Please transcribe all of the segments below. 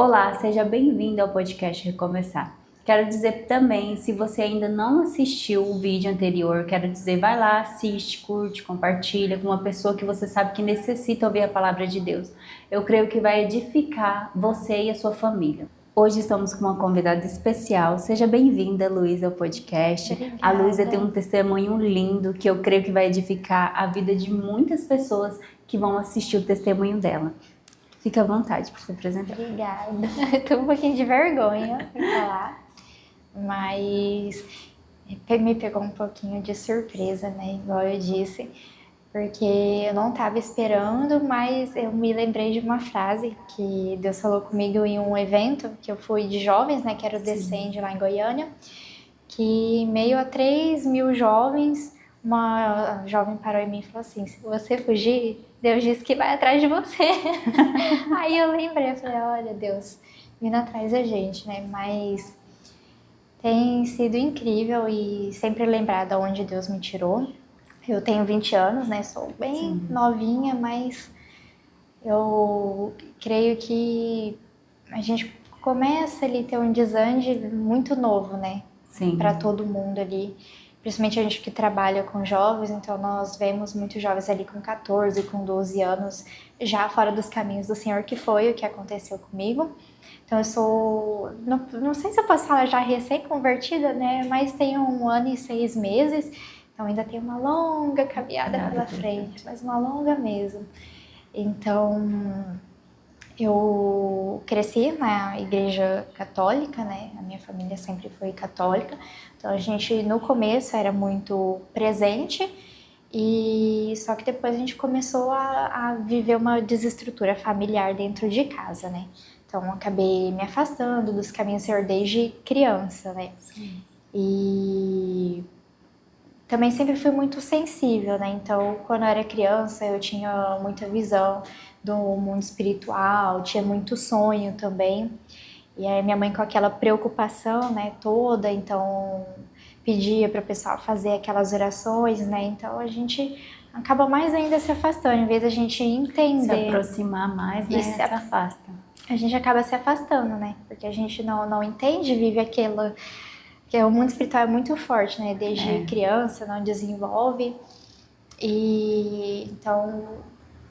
Olá, seja bem-vindo ao podcast Recomeçar. Quero dizer também, se você ainda não assistiu o vídeo anterior, quero dizer, vai lá, assiste, curte, compartilha com uma pessoa que você sabe que necessita ouvir a palavra de Deus. Eu creio que vai edificar você e a sua família. Hoje estamos com uma convidada especial. Seja bem-vinda, Luísa, ao podcast. Obrigada. A Luísa tem um testemunho lindo que eu creio que vai edificar a vida de muitas pessoas que vão assistir o testemunho dela. Fica à vontade para se apresentar. Obrigada. Eu tô um pouquinho de vergonha pra falar, mas me pegou um pouquinho de surpresa, né? Igual eu disse, porque eu não estava esperando, mas eu me lembrei de uma frase que Deus falou comigo em um evento que eu fui de jovens, né? Que era o Descende lá em Goiânia, que em meio a 3.000 jovens, uma jovem parou em mim e falou assim: se você fugir, Deus disse que vai atrás de você. Aí eu lembrei, eu falei: olha, Deus vindo atrás da gente, né? Mas tem sido incrível e sempre lembrar de onde Deus me tirou. Eu tenho 20 anos, né? Sou bem novinha, mas eu creio que a gente começa ali a ter um desande muito novo, né? Sim. Para todo mundo ali. Principalmente a gente que trabalha com jovens, então nós vemos muitos jovens ali com 14, com 12 anos, já fora dos caminhos do Senhor, que foi o que aconteceu comigo. Então eu sou, não sei se eu posso falar já recém-convertida, né? Mas tenho 1 ano e 6 meses, então ainda tem uma longa caminhada pela frente, mas uma longa mesmo. Então, eu cresci na igreja católica, né? A minha família sempre foi católica. Então, a gente, no começo, era muito presente. E só que depois a gente começou a viver uma desestrutura familiar dentro de casa, né? Então, eu acabei me afastando dos caminhos do Senhor desde criança, né? Sim. E também sempre fui muito sensível, né? Então, quando eu era criança, eu tinha muita visão do mundo espiritual, tinha muito sonho também. E aí minha mãe com aquela preocupação, né, toda, então pedia para o pessoal fazer aquelas orações, né? Então a gente acaba mais ainda se afastando, em vez da gente entender. Se aproximar mais, né? Se afasta. A gente acaba se afastando, né? Porque a gente não entende, vive aquilo. Porque o mundo espiritual é muito forte, né? Desde criança, não desenvolve. E então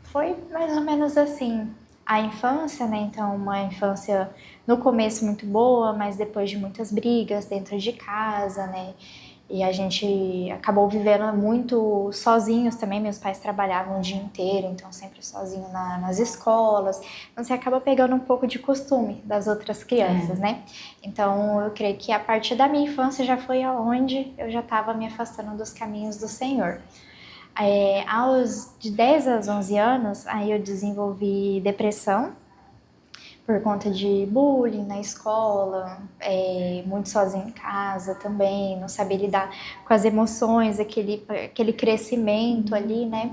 foi mais ou menos assim a infância, né? Então uma infância no começo muito boa, mas depois de muitas brigas dentro de casa, né? E a gente acabou vivendo muito sozinhos também. Meus pais trabalhavam o dia inteiro, então sempre sozinho nas escolas. Então você acaba pegando um pouco de costume das outras crianças, né? Então eu creio que a partir da minha infância já foi aonde eu já estava me afastando dos caminhos do Senhor. De 10 aos 11 anos, aí eu desenvolvi depressão por conta de bullying na escola, muito sozinha em casa também, não sabia lidar com as emoções, aquele crescimento ali, né?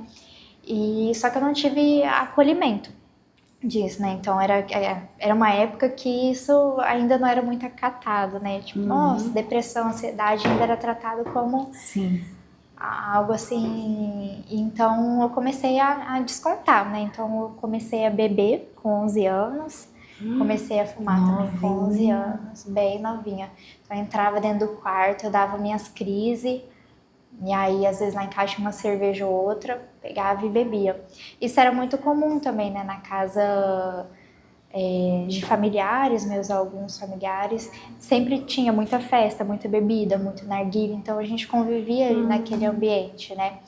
E só que eu não tive acolhimento disso, né? Então era uma época que isso ainda não era muito acatado, né? Tipo, nossa, depressão, ansiedade ainda era tratado como algo assim. Então eu comecei a descontar, né? Então eu comecei a beber com 11 anos, comecei a fumar também com 11 anos, bem novinha. Então eu entrava dentro do quarto, eu dava minhas crises, e aí às vezes lá em casa tinha uma cerveja ou outra, pegava e bebia. Isso era muito comum também, né? Na casa de familiares, alguns familiares, sempre tinha muita festa, muita bebida, muito narguilha, então a gente convivia ali naquele ambiente, né?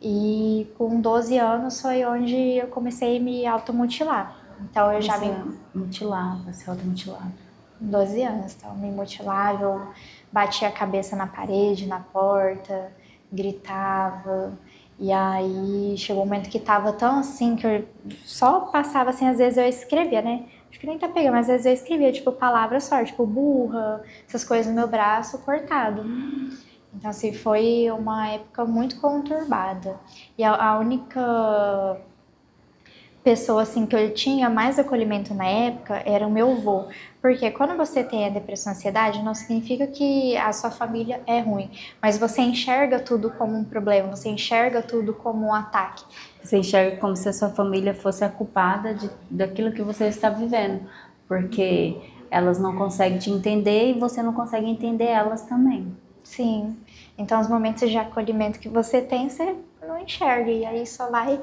E com 12 anos foi onde eu comecei a me automutilar. Então eu já me mutilava, se automutilava. 12 anos, então me mutilava, eu batia a cabeça na parede, na porta, gritava. E aí chegou um momento que tava tão assim que eu só passava assim, às vezes eu escrevia, né? Acho que nem tá pegando, mas às vezes eu escrevia, tipo, palavras só, tipo, burra, essas coisas no meu braço cortado. Então, assim, foi uma época muito conturbada. E a única pessoa assim que eu tinha mais acolhimento na época era o meu avô, porque quando você tem a depressão e a ansiedade não significa que a sua família é ruim, mas você enxerga tudo como um problema, você enxerga tudo como um ataque. Você enxerga como se a sua família fosse a culpada daquilo que você está vivendo. porque elas não conseguem te entender e você não consegue entender elas também. Sim. Então, os momentos de acolhimento que você tem, você não enxerga, e aí só vai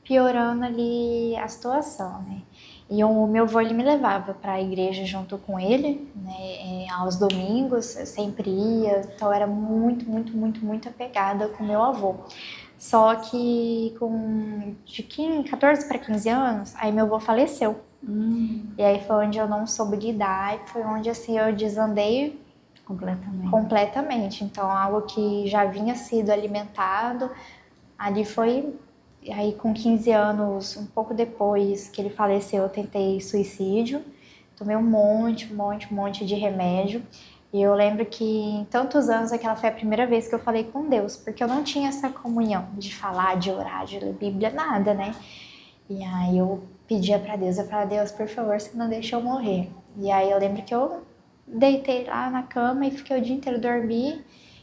piorando ali a situação, né? E o meu avô, ele me levava para a igreja junto com ele, né? Aos domingos, eu sempre ia, então eu era muito, muito, muito, muito apegada com meu avô. Só que com de 15, 14 para 15 anos, aí meu avô faleceu. E aí foi onde eu não soube lidar, e foi onde assim eu desandei Completamente. completamente. Então, algo que já vinha sido alimentado, ali foi. Aí, com 15 anos, um pouco depois que ele faleceu, eu tentei suicídio. Tomei um monte de remédio. E eu lembro que em tantos anos aquela foi a primeira vez que eu falei com Deus, porque eu não tinha essa comunhão de falar, de orar, de ler Bíblia, nada, né? E aí eu pedia pra Deus, eu falava, Deus, por favor, você não deixa eu morrer. E aí eu lembro que eu deitei lá na cama e fiquei o dia inteiro dormir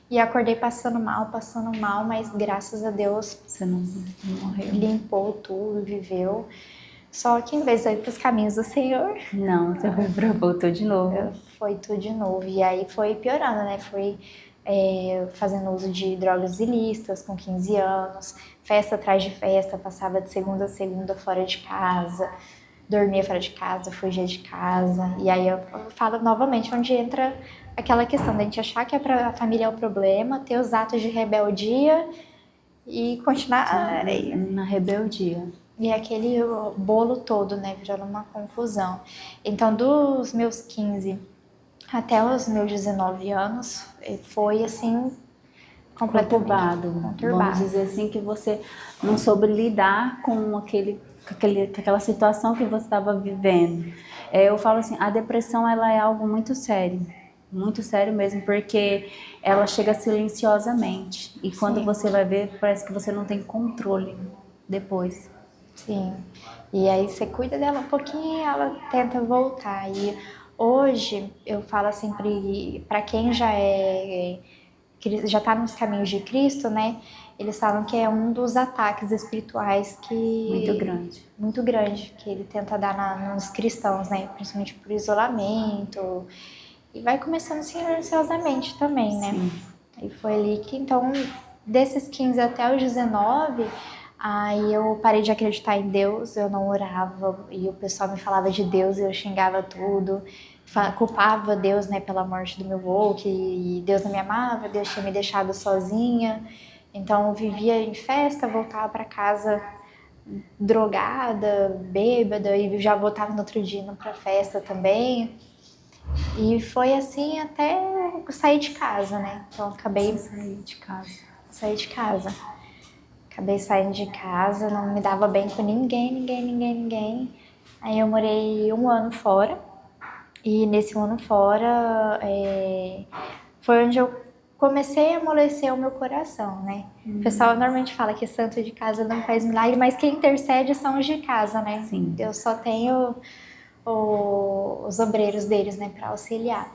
e acordei passando mal, mas graças a Deus Você não morreu. limpou tudo, viveu. Só que em vez de eu ir pros caminhos do Senhor, Não, você voltou de novo. foi tudo de novo. E aí foi piorando, né? Foi fazendo uso de drogas ilícitas com 15 anos, festa atrás de festa, passava de segunda a segunda fora de casa, dormia fora de casa, fugia de casa. E aí eu falo novamente onde entra aquela questão da gente achar que a família é o problema, ter os atos de rebeldia e continuar. Na rebeldia. E aquele bolo todo, né, virando uma confusão. Então, dos meus 15 até os meus 19 anos, foi assim, completamente Conturbado. Vamos dizer assim que você não soube lidar com aquela situação que você estava vivendo. Eu falo assim, a depressão ela é algo muito sério mesmo, porque ela chega silenciosamente e quando Sim. você vai ver parece que você não tem controle depois. Sim. E aí você cuida dela um pouquinho e ela tenta voltar. E hoje eu falo sempre para quem já está nos caminhos de Cristo, né? Eles falam que é um dos ataques espirituais muito grande que ele tenta dar nos cristãos, né? Principalmente por isolamento. E vai começando silenciosamente também, né? Sim. E foi ali que, então, desses 15 até os 19, aí eu parei de acreditar em Deus, eu não orava, e o pessoal me falava de Deus e eu xingava tudo, culpava Deus, né, pela morte do meu avô, que Deus não me amava, Deus tinha me deixado sozinha. Então eu vivia em festa, voltava para casa drogada, bêbada, e já voltava no outro dia indo pra festa também. E foi assim até eu sair de casa, né? Então acabei sair de casa. Acabei saindo de casa, não me dava bem com ninguém. Aí eu morei um ano fora. E nesse ano fora foi onde eu comecei a amolecer o meu coração, né? O pessoal normalmente fala que santo de casa não faz milagre, mas quem intercede são os de casa, né? Sim. Eu só tenho os obreiros deles, né, para auxiliar.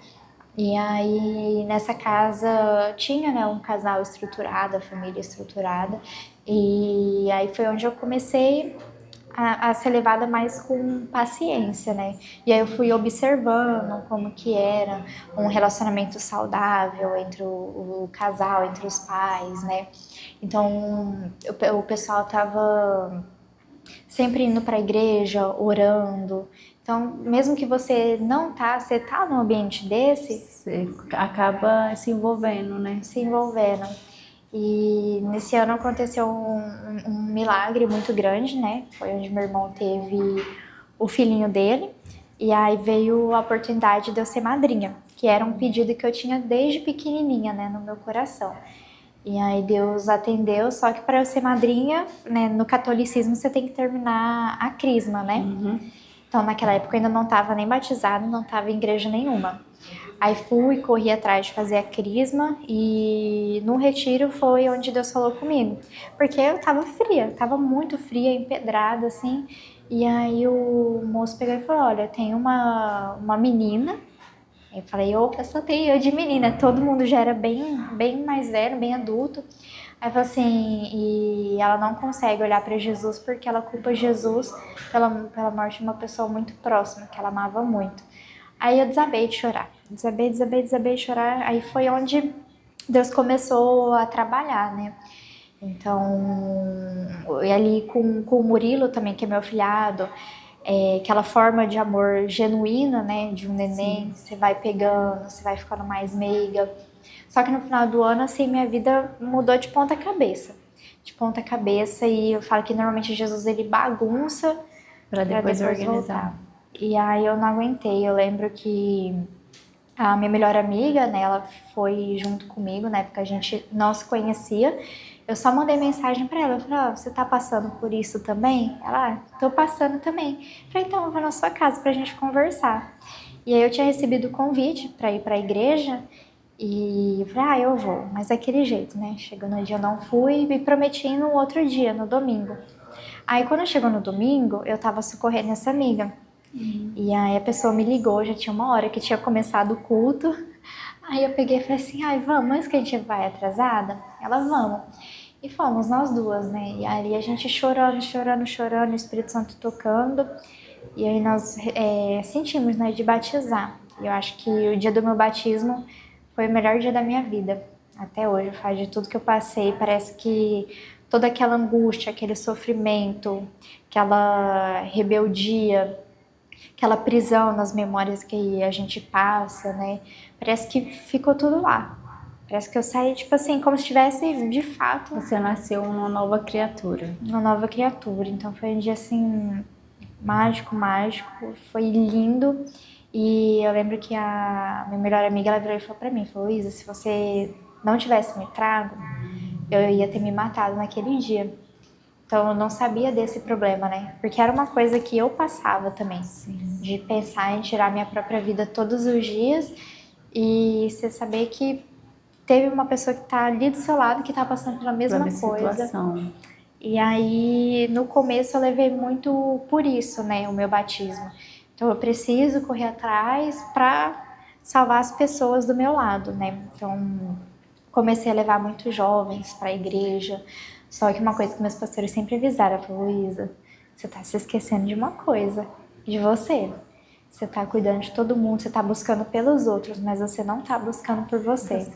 E aí nessa casa tinha, né, um casal estruturado, a família estruturada, e aí foi onde eu comecei a ser levada mais com paciência, né? E aí eu fui observando como que era um relacionamento saudável entre o casal, entre os pais, né? Então o pessoal tava sempre indo para a igreja, orando. Então, mesmo que você você tá num ambiente desse, Você acaba se envolvendo, né? se envolvendo. E nesse ano aconteceu um milagre muito grande, né? Foi onde meu irmão teve o filhinho dele. E aí veio a oportunidade de eu ser madrinha, que era um pedido que eu tinha desde pequenininha, né, no meu coração. E aí Deus atendeu, só que para eu ser madrinha, né, no catolicismo você tem que terminar a crisma, né? Então naquela época eu ainda não estava nem batizada, não estava em igreja nenhuma. Aí corri atrás de fazer a crisma e no retiro foi onde Deus falou comigo. Porque eu tava muito fria, empedrada, assim. E aí o moço pegou e falou, olha, tem uma menina. Eu falei, opa, só tem eu de menina. Todo mundo já era bem mais velho, bem adulto. Aí falou assim, e ela não consegue olhar para Jesus porque ela culpa Jesus pela morte de uma pessoa muito próxima, que ela amava muito. Aí eu desabei de chorar. Desabei de chorar. Aí foi onde Deus começou a trabalhar, né? Então, e ali com o Murilo também, que é meu afilhado, aquela forma de amor genuína, né? De um neném, Sim. você vai pegando, você vai ficando mais meiga. Só que no final do ano, assim, minha vida mudou de ponta cabeça. De ponta cabeça, e eu falo que normalmente Jesus ele bagunça Para para depois depois organizar. voltar. E aí eu não aguentei. Eu lembro que a minha melhor amiga, né, ela foi junto comigo, na época a gente não se conhecia. Eu só mandei mensagem para ela, eu falei, você tá passando por isso também? Ela, tô passando também. Eu falei, então eu vou na sua casa pra gente conversar. E aí eu tinha recebido o convite para ir para a igreja e eu falei, eu vou, mas daquele jeito, né? Chegou no dia eu não fui e me prometi ir no outro dia, no domingo. Aí quando chegou no domingo, eu tava socorrendo essa amiga. E aí a pessoa me ligou, já tinha uma hora que tinha começado o culto. Aí eu peguei e falei assim, vamos, antes que a gente vai atrasada? Ela, vamos. E fomos nós duas, né? E aí a gente chorando, o Espírito Santo tocando. E aí nós sentimos, né, de batizar. E eu acho que o dia do meu batismo foi o melhor dia da minha vida. Até hoje, faz de tudo que eu passei, parece que toda aquela angústia, aquele sofrimento, aquela rebeldia, aquela prisão nas memórias que a gente passa, né? Parece que ficou tudo lá. Parece que eu saí, tipo assim, como se tivesse, de fato, Você nasceu uma nova criatura. uma nova criatura. Então foi um dia, assim, mágico, mágico. Foi lindo. E eu lembro que a minha melhor amiga, ela virou e falou pra mim, falou, Isa, se você não tivesse me trago, eu ia ter me matado naquele dia. Então eu não sabia desse problema, né? Porque era uma coisa que eu passava também, Sim. de pensar em tirar minha própria vida todos os dias e você saber que teve uma pessoa que tá ali do seu lado que tá passando pela Pela mesma minha coisa. situação. E aí, no começo eu levei muito por isso, né, o meu batismo. Então eu preciso correr atrás para salvar as pessoas do meu lado, né? Então comecei a levar muitos jovens para a igreja. Só que uma coisa que meus pastores sempre avisaram, falou, Luísa, você tá se esquecendo de uma coisa, de você. Você tá cuidando de todo mundo, você tá buscando pelos outros, mas você não tá buscando por você.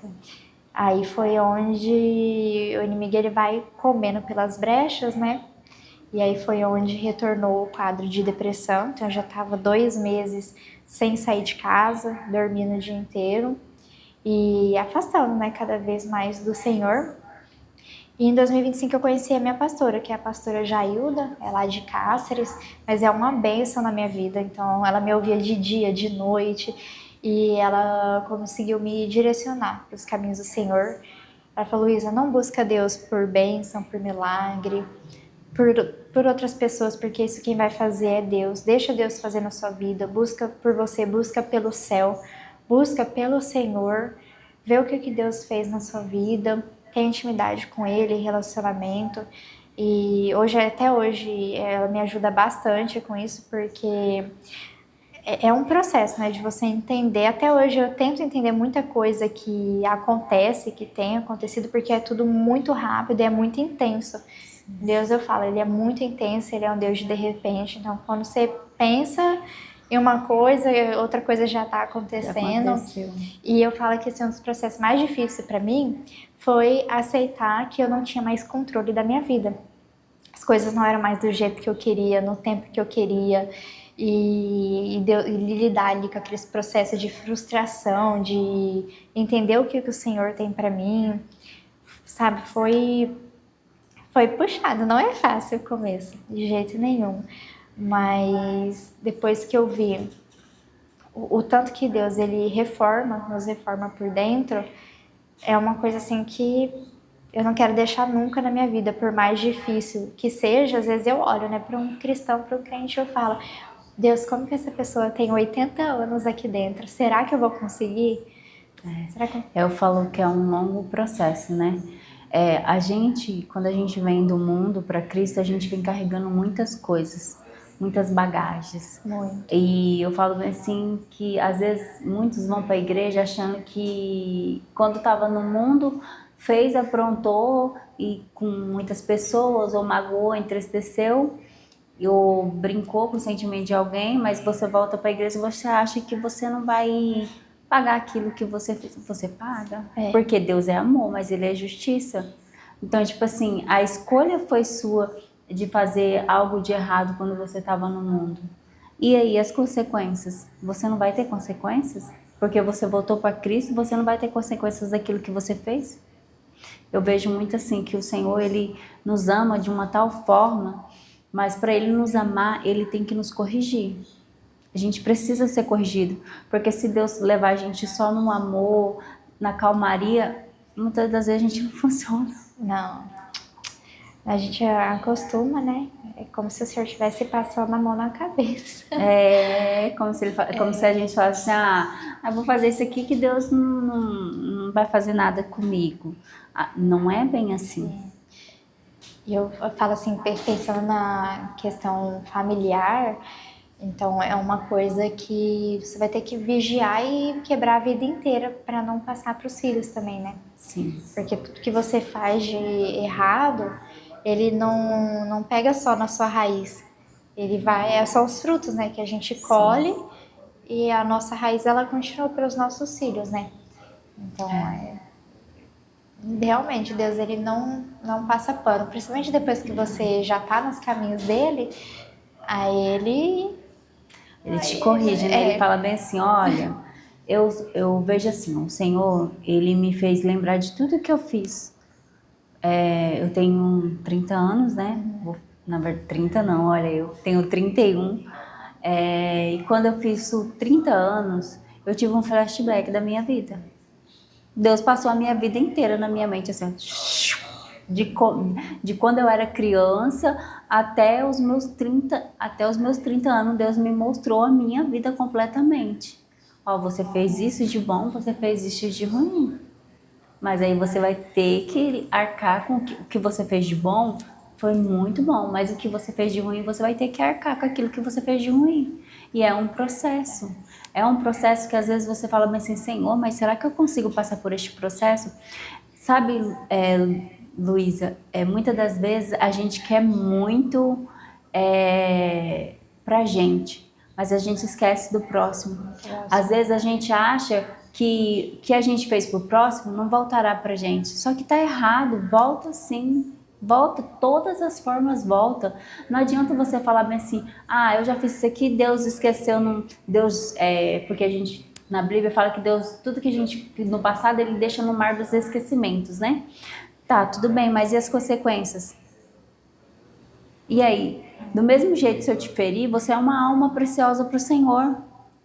Aí foi onde o inimigo ele vai comendo pelas brechas, né? E aí foi onde retornou o quadro de depressão. Então eu já estava 2 meses sem sair de casa, dormindo o dia inteiro e afastando, né, cada vez mais do Senhor. E em 2025 eu conheci a minha pastora, que é a pastora Jailda, é lá de Cáceres, mas é uma bênção na minha vida. Então ela me ouvia de dia, de noite, e ela conseguiu me direcionar para os caminhos do Senhor. Ela falou, Luísa, não busca Deus por bênção, por milagre, por, por outras pessoas, porque isso quem vai fazer é Deus. Deixa Deus fazer na sua vida, busca por você, busca pelo céu, busca pelo Senhor, vê o que Deus fez na sua vida, tem intimidade com Ele, relacionamento. E hoje, até hoje, ela me ajuda bastante com isso, porque é um processo, né, de você entender. Até hoje eu tento entender muita coisa que acontece, que tem acontecido, porque é tudo muito rápido e é muito intenso. Deus, eu falo, ele é muito intenso, ele é um Deus de repente. Então, quando você pensa em uma coisa, outra coisa já está Já acontecendo. aconteceu. E eu falo que esse é um dos processos mais difíceis para mim, foi aceitar que eu não tinha mais controle da minha vida. As coisas não eram mais do jeito que eu queria, no tempo que eu queria. E lidar ali com aqueles processos de frustração, de entender o que o Senhor tem para mim, sabe? Foi puxado, não é fácil o começo, de jeito nenhum. Mas depois que eu vi o tanto que Deus ele reforma, nos reforma por dentro, é uma coisa assim que eu não quero deixar nunca na minha vida, por mais difícil que seja. Às vezes eu olho, né, para um cristão, para um crente, eu falo, Deus, como que essa pessoa tem 80 anos aqui dentro? Será que eu vou conseguir? Será que Eu falo que é um longo processo, né? Quando a gente vem do mundo para Cristo, a gente vem carregando muitas coisas, muitas bagagens. muito? E eu falo assim que às vezes muitos vão para a igreja achando que quando estava no mundo fez, aprontou e com muitas pessoas, ou magoou, entristeceu, ou brincou com o sentimento de alguém, mas você volta para a igreja e você acha que você não vai pagar aquilo que você fez. Você paga, porque Deus é amor, mas Ele é justiça. Então, tipo assim, a escolha foi sua de fazer algo de errado quando você estava no mundo. E aí, as consequências? Você não vai ter consequências? Porque você voltou para Cristo, você não vai ter consequências daquilo que você fez? Eu vejo muito assim que o Senhor, Ele nos ama de uma tal forma, mas para Ele nos amar, Ele tem que nos corrigir. A gente precisa ser corrigido, porque se Deus levar a gente só no amor, na calmaria, muitas das vezes a gente não funciona. Não, a gente acostuma, né? É como se o Senhor estivesse passando a mão na cabeça. É como se, como se a gente falasse assim, eu vou fazer isso aqui que Deus não vai fazer nada comigo. Não é bem assim. E eu falo assim, pensando na questão familiar, então é uma coisa que você vai ter que vigiar e quebrar a vida inteira para não passar para os filhos também, né? Sim. Porque tudo que você faz de errado, ele não pega só na sua raiz. Ele vai, são os frutos, né, que a gente colhe e a nossa raiz ela continua para os nossos filhos, né? Então, realmente Deus ele não passa pano, principalmente depois que você já tá nos caminhos dele, aí Ele te corrige, né? Ele fala bem assim, olha, eu vejo assim, o Senhor, Ele me fez lembrar de tudo que eu fiz. Eu tenho 30 anos, né? Na verdade, 30 não, olha, eu tenho 31. E quando eu fiz os 30 anos, eu tive um flashback da minha vida. Deus passou a minha vida inteira na minha mente, assim, de quando eu era criança até os meus 30 anos, Deus me mostrou a minha vida completamente. Ó, você fez isso de bom, você fez isso de ruim. Mas aí você vai ter que arcar com o que você fez de bom, foi muito bom, mas o que você fez de ruim, você vai ter que arcar com aquilo que você fez de ruim. E é um processo. É um processo que às vezes você fala bem assim, Senhor, mas será que eu consigo passar por este processo? Sabe, Luísa, muitas das vezes a gente quer muito pra gente, mas a gente esquece do próximo. Às vezes a gente acha que a gente fez pro próximo não voltará pra gente. Só que tá errado, volta sim. Volta, todas as formas volta. Não adianta você falar bem assim, eu já fiz isso aqui, Deus esqueceu, não, Deus, porque a gente, na Bíblia fala que Deus, tudo que a gente no passado, Ele deixa no mar dos esquecimentos, né? Tá, tudo bem, mas e as consequências? E aí, do mesmo jeito, se eu te ferir, você é uma alma preciosa para o Senhor.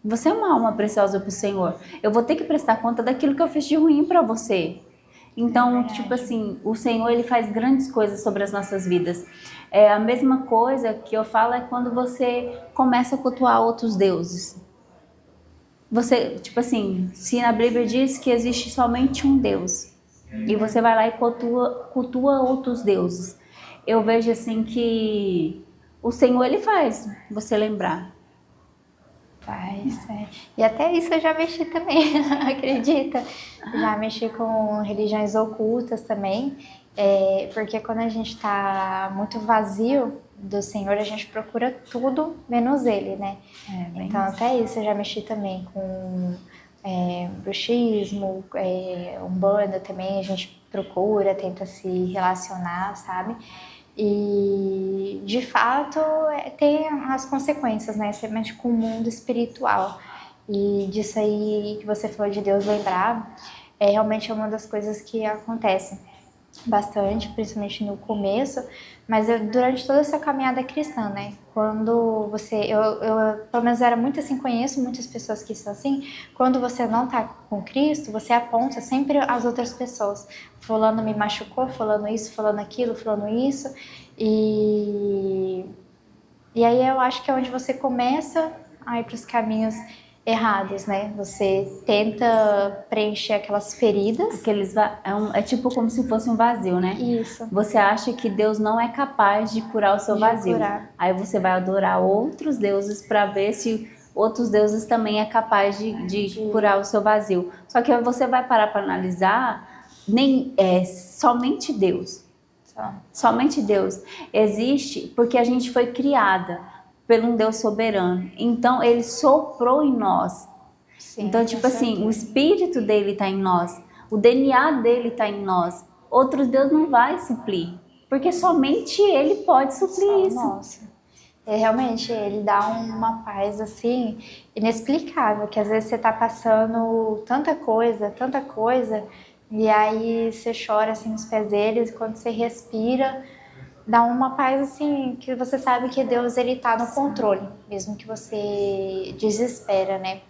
Você é uma alma preciosa para o Senhor. Eu vou ter que prestar conta daquilo que eu fiz de ruim para você. Então, tipo assim, o Senhor, Ele faz grandes coisas sobre as nossas vidas. A mesma coisa que eu falo é quando você começa a cultuar outros deuses. Você, tipo assim, se na Bíblia diz que existe somente um Deus, e você vai lá e cultua outros deuses, eu vejo assim que o Senhor, Ele faz você lembrar. Faz, E até isso eu já mexi também, acredita? Já mexi com religiões ocultas também, porque quando a gente tá muito vazio do Senhor, a gente procura tudo menos Ele, né? Então até isso eu já mexi também com bruxismo, umbanda também, a gente procura, tenta se relacionar, sabe? E de fato tem as consequências, né? Você mexe com o mundo espiritual. E disso aí que você falou de Deus lembrar, realmente é uma das coisas que acontece bastante, principalmente no começo, mas durante toda essa caminhada cristã, né? Quando você, eu pelo menos era muito assim, conheço muitas pessoas que são assim, quando você não tá com Cristo, você aponta sempre as outras pessoas. Fulano me machucou, fulano isso, fulano aquilo, fulano isso, e aí eu acho que é onde você começa a ir para os caminhos errados, né? Você tenta preencher aquelas feridas. É tipo como se fosse um vazio, né? Isso. Você acha que Deus não é capaz de curar o seu vazio. Aí você vai adorar outros deuses para ver se outros deuses também é capaz de curar o seu vazio. Só que você vai parar para analisar, nem somente Deus. Só. Somente Deus existe porque a gente foi criada pelo um Deus soberano. Então ele soprou em nós. Sim, Então, com tipo assim, o certeza. espírito dele está em nós, o DNA dele está em nós. Outro Deus não vai suprir, porque somente ele pode suprir Só, isso. nossa. Realmente, ele dá uma paz assim inexplicável, que às vezes você tá passando tanta coisa, e aí você chora assim nos pés deles, e quando você respira, dá uma paz assim, que você sabe que Deus ele tá no controle, mesmo que você desespera, né?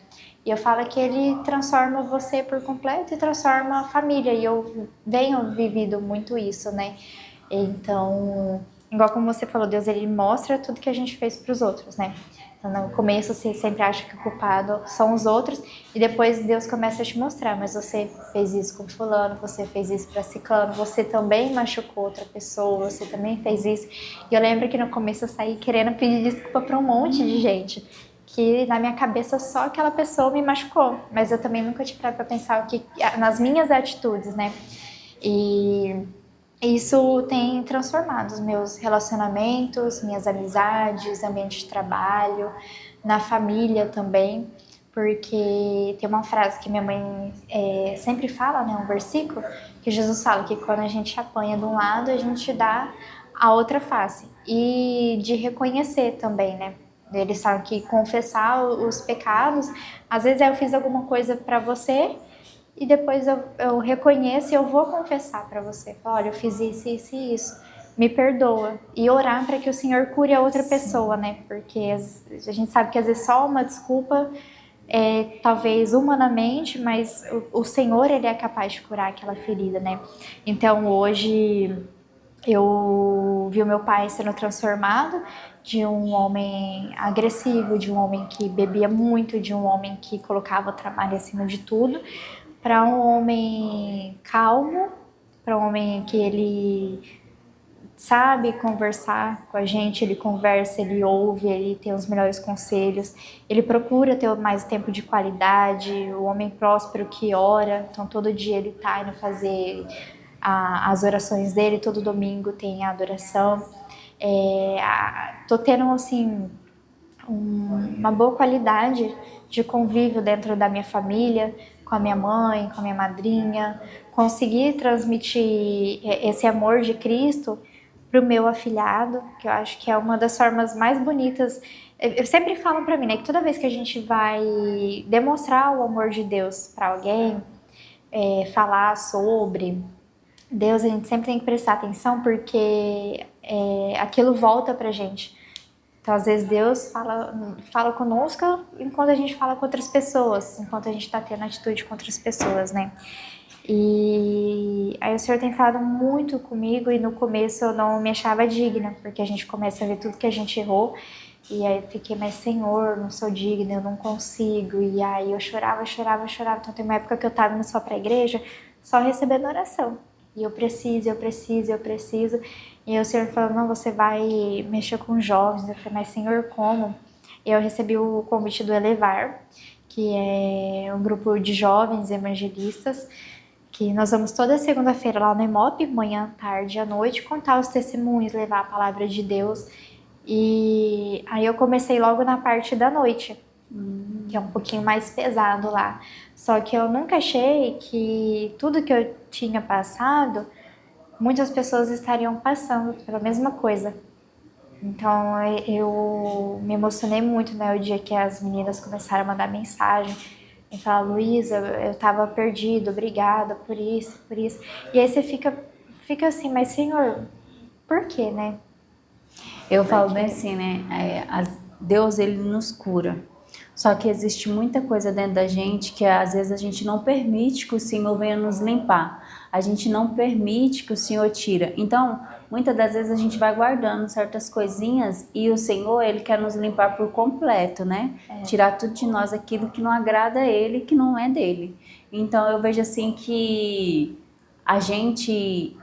E eu falo que ele transforma você por completo e transforma a família, e eu venho vivido muito isso, né? Então, igual como você falou, Deus ele mostra tudo que a gente fez para os outros, né? Então, no começo você sempre acha que o culpado são os outros e depois Deus começa a te mostrar, mas você fez isso com fulano, você fez isso para ciclano, você também machucou outra pessoa, você também fez isso. E eu lembro que no começo eu saí querendo pedir desculpa para um monte de gente, que na minha cabeça só aquela pessoa me machucou, mas eu também nunca tive para pensar o que nas minhas atitudes, né? E isso tem transformado os meus relacionamentos, minhas amizades, ambiente de trabalho, na família também, porque tem uma frase que minha mãe sempre fala, né, um versículo, que Jesus fala que quando a gente apanha de um lado, a gente dá a outra face. E de reconhecer também, né? Eles falam que confessar os pecados, às vezes eu fiz alguma coisa para você e depois eu reconheço e eu vou confessar para você. Falar, olha, eu fiz isso, isso e isso. Me perdoa. E orar para que o Senhor cure a outra pessoa, né? Porque a gente sabe que às vezes só uma desculpa talvez humanamente, mas o Senhor, ele é capaz de curar aquela ferida, né? Então hoje eu vi o meu pai sendo transformado de um homem agressivo, de um homem que bebia muito, de um homem que colocava o trabalho acima de tudo, para um homem calmo, para um homem que ele sabe conversar com a gente, ele conversa, ele ouve, ele tem os melhores conselhos, ele procura ter mais tempo de qualidade, o homem próspero que ora, então todo dia ele tá indo fazer as orações dele, todo domingo tem a adoração. Tô tendo assim uma boa qualidade de convívio dentro da minha família, com a minha mãe, com a minha madrinha, conseguir transmitir esse amor de Cristo para o meu afilhado, que eu acho que é uma das formas mais bonitas. Eu sempre falo para mim, né, que toda vez que a gente vai demonstrar o amor de Deus para alguém, falar sobre Deus, a gente sempre tem que prestar atenção porque aquilo volta pra gente. Então, às vezes, Deus fala conosco enquanto a gente fala com outras pessoas, enquanto a gente está tendo atitude com outras pessoas, né? E aí o Senhor tem falado muito comigo e no começo eu não me achava digna, porque a gente começa a ver tudo que a gente errou e aí eu fiquei, mas Senhor, não sou digna, eu não consigo. E aí eu chorava, chorava, chorava. Então tem uma época que eu estava indo só para a igreja, só recebendo oração. E eu preciso, eu preciso, eu preciso. E aí o Senhor falou, não, você vai mexer com jovens. Eu falei, mas Senhor, como? E eu recebi o convite do Elevar, que é um grupo de jovens evangelistas, que nós vamos toda segunda-feira lá no Imop, manhã, tarde e à noite, contar os testemunhos, levar a palavra de Deus. E aí eu comecei logo na parte da noite, que é um pouquinho mais pesado lá. Só que eu nunca achei que tudo que eu tinha passado, muitas pessoas estariam passando pela mesma coisa. Então eu me emocionei muito, né, o dia que as meninas começaram a mandar mensagem e falar, Luísa, eu tava perdido, obrigada por isso, por isso. E aí você fica assim, mas Senhor, por quê, né? Eu falo bem Porque assim, né? Deus, ele nos cura. Só que existe muita coisa dentro da gente que às vezes a gente não permite que o Senhor venha nos limpar. A gente não permite que o Senhor tira. Então, muitas das vezes a gente vai guardando certas coisinhas e o Senhor, ele quer nos limpar por completo, né? Tirar tudo de nós aquilo que não agrada a ele, que não é dele. Então, eu vejo assim que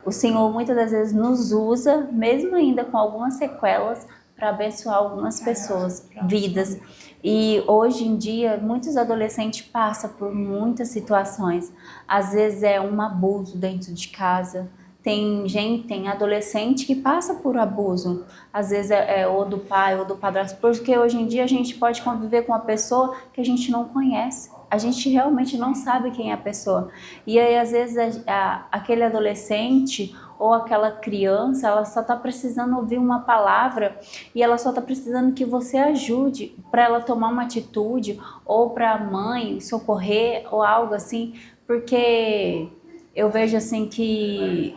o Senhor muitas das vezes nos usa, mesmo ainda com algumas sequelas, para abençoar algumas pessoas, Próximo. vidas. E hoje em dia, muitos adolescentes passam por muitas situações. Às vezes é um abuso dentro de casa. Tem adolescente que passa por abuso. Às vezes é ou do pai ou do padrasto. Porque hoje em dia a gente pode conviver com uma pessoa que a gente não conhece. A gente realmente não sabe quem é a pessoa. E aí, às vezes, aquele adolescente ou aquela criança, ela só está precisando ouvir uma palavra e ela só está precisando que você ajude para ela tomar uma atitude ou para a mãe socorrer ou algo assim, porque eu vejo assim que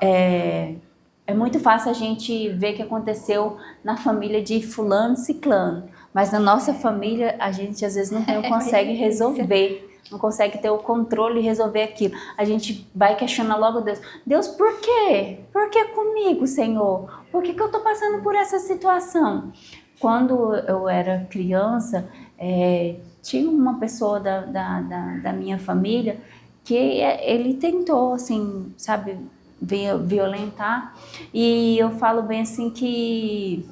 é muito fácil a gente ver o que aconteceu na família de fulano e ciclano, mas na nossa família a gente às vezes não consegue resolver. Não consegue ter o controle e resolver aquilo. A gente vai questionar logo Deus. Deus, por quê? Por que comigo, Senhor? Por que eu estou passando por essa situação? Quando eu era criança, tinha uma pessoa da minha família que ele tentou, assim, sabe, violentar. E eu falo bem assim que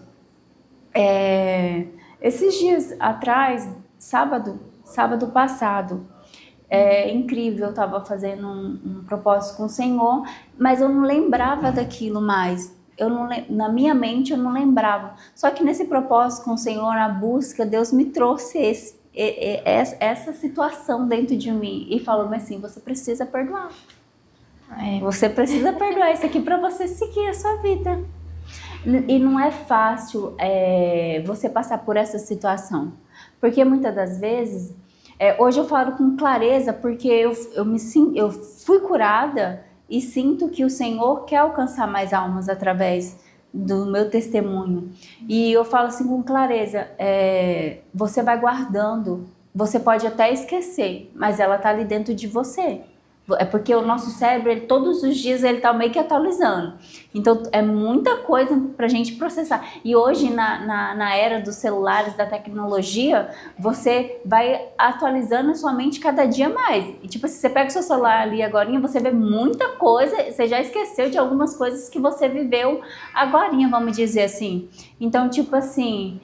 esses dias atrás, sábado passado, é incrível, eu estava fazendo um propósito com o Senhor, mas eu não lembrava daquilo mais. Na minha mente eu não lembrava. Só que nesse propósito com o Senhor, na busca, Deus me trouxe essa situação dentro de mim e falou assim: você precisa perdoar. Você precisa perdoar isso aqui para você seguir a sua vida. E não é fácil você passar por essa situação, porque muitas das vezes hoje eu falo com clareza porque eu fui curada e sinto que o Senhor quer alcançar mais almas através do meu testemunho. E eu falo assim com clareza, você vai guardando, você pode até esquecer, mas ela está ali dentro de você. É porque o nosso cérebro, todos os dias, ele tá meio que atualizando. Então, é muita coisa pra gente processar. E hoje, na era dos celulares, da tecnologia, você vai atualizando a sua mente cada dia mais. E, tipo, se você pega o seu celular ali agora, você vê muita coisa, você já esqueceu de algumas coisas que você viveu agorinha, vamos dizer assim. Então, tipo assim,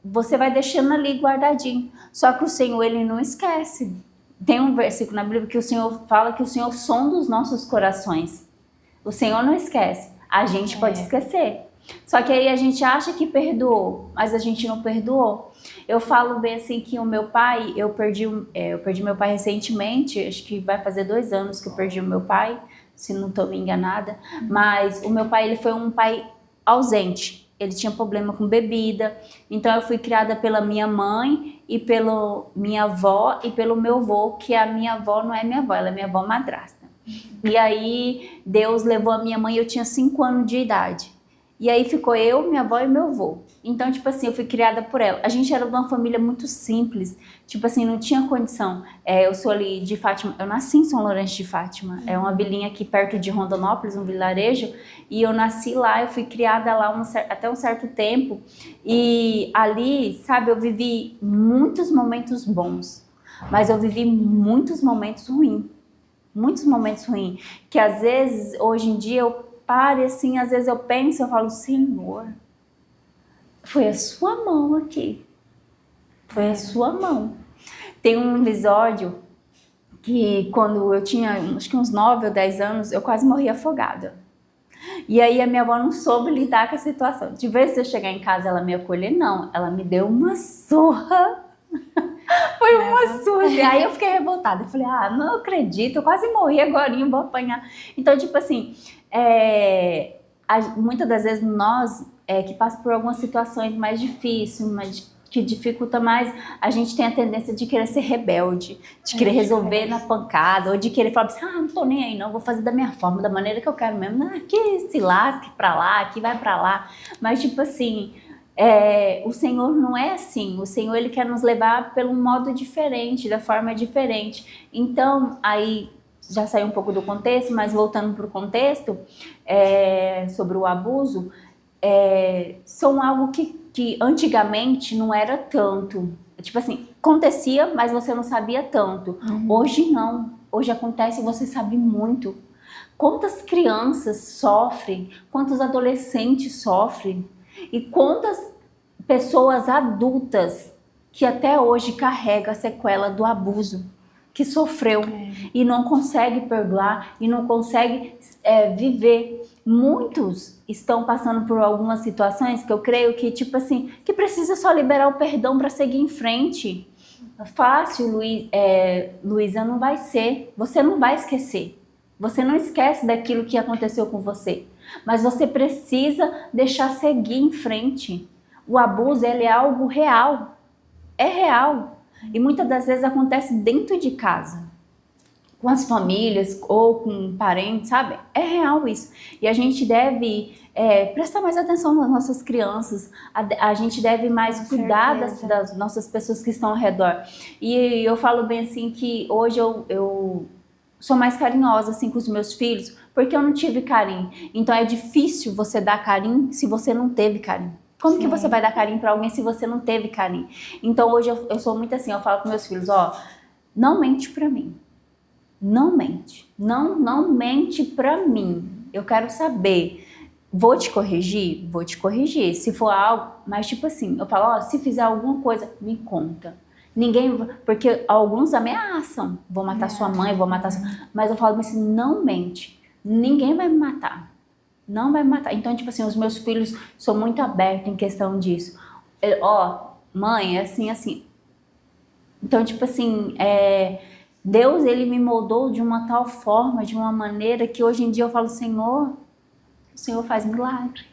você vai deixando ali guardadinho. Só que o Senhor, ele não esquece. Tem um versículo na Bíblia que o Senhor fala que o Senhor sonda os nossos corações. O Senhor não esquece. A gente pode esquecer. Só que aí a gente acha que perdoou, mas a gente não perdoou. Eu falo bem assim que o meu pai, eu perdi meu pai recentemente, acho que vai fazer 2 anos que eu perdi o meu pai, se não estou me enganada. Mas o meu pai, ele foi um pai ausente. Ele tinha problema com bebida, então eu fui criada pela minha mãe e pela minha avó e pelo meu avô, que a minha avó não é minha avó, ela é minha avó madrasta. E aí Deus levou a minha mãe, eu tinha 5 anos de idade. E aí ficou eu, minha avó e meu avô. Então, tipo assim, eu fui criada por ela. A gente era de uma família muito simples. Tipo assim, não tinha condição. Eu sou ali de Fátima. Eu nasci em São Lourenço de Fátima. É uma vilinha aqui perto de Rondonópolis, um vilarejo. E eu nasci lá, eu fui criada lá até um certo tempo. E ali, sabe, eu vivi muitos momentos bons. Mas eu vivi muitos momentos ruins. Muitos momentos ruins. Que às vezes, hoje em dia, eu pare assim, às vezes eu penso, eu falo, Senhor, foi a sua mão aqui, foi a sua mão. Tem um episódio que quando eu tinha acho que uns 9 ou 10 anos, eu quase morri afogada. E aí a minha avó não soube lidar com a situação. De vez em eu chegar em casa ela me acolher, não, ela me deu uma surra. Foi uma surra. E aí eu fiquei revoltada. Eu falei, não acredito, eu quase morri agora, vou apanhar. Então, tipo assim, muitas das vezes nós que passamos por algumas situações mais difíceis, que dificulta mais, a gente tem a tendência de querer ser rebelde, de querer resolver na pancada, ou de querer falar assim, não tô nem aí não, vou fazer da minha forma, da maneira que eu quero mesmo, aqui se lasque pra lá, aqui vai pra lá. Mas tipo assim, o Senhor não é assim. O Senhor, ele quer nos levar pelo modo diferente, da forma diferente. Então, aí já saiu um pouco do contexto, mas voltando para o contexto sobre o abuso, são algo que antigamente não era tanto. Tipo assim, acontecia, mas você não sabia tanto. Hoje não. Hoje acontece e você sabe muito. Quantas crianças sofrem, quantos adolescentes sofrem. E quantas pessoas adultas que até hoje carregam a sequela do abuso que sofreu e não consegue perdoar e não consegue viver. Muitos estão passando por algumas situações que eu creio que, tipo assim, que precisa só liberar o perdão para seguir em frente. Fácil, Luísa, não vai ser. Você não vai esquecer. Você não esquece daquilo que aconteceu com você. Mas você precisa deixar seguir em frente. O abuso, ele é algo real. É real. E muitas das vezes acontece dentro de casa. Com as famílias ou com parentes, sabe? É real isso. E a gente deve prestar mais atenção nas nossas crianças. A gente deve mais cuidar das nossas pessoas que estão ao redor. E eu falo bem assim que hoje eu sou mais carinhosa assim com os meus filhos, porque eu não tive carinho. Então é difícil você dar carinho se você não teve carinho. Como que você vai dar carinho para alguém se você não teve carinho? Então hoje eu sou muito assim, eu falo com meus filhos, ó, não mente para mim. Não mente. Não mente pra mim. Eu quero saber. Vou te corrigir? Vou te corrigir. Se for algo, mas tipo assim, eu falo, ó, se fizer alguma coisa, me conta. Ninguém, porque alguns ameaçam. Vou matar sua mãe, vou matar sua... Mas eu falo assim, não mente. Ninguém vai me matar. Não vai me matar. Então, tipo assim, os meus filhos são muito abertos em questão disso. Ó, mãe, é assim, assim. Então, tipo assim, Deus, ele me moldou de uma tal forma, de uma maneira que hoje em dia eu falo, Senhor, o Senhor faz milagre.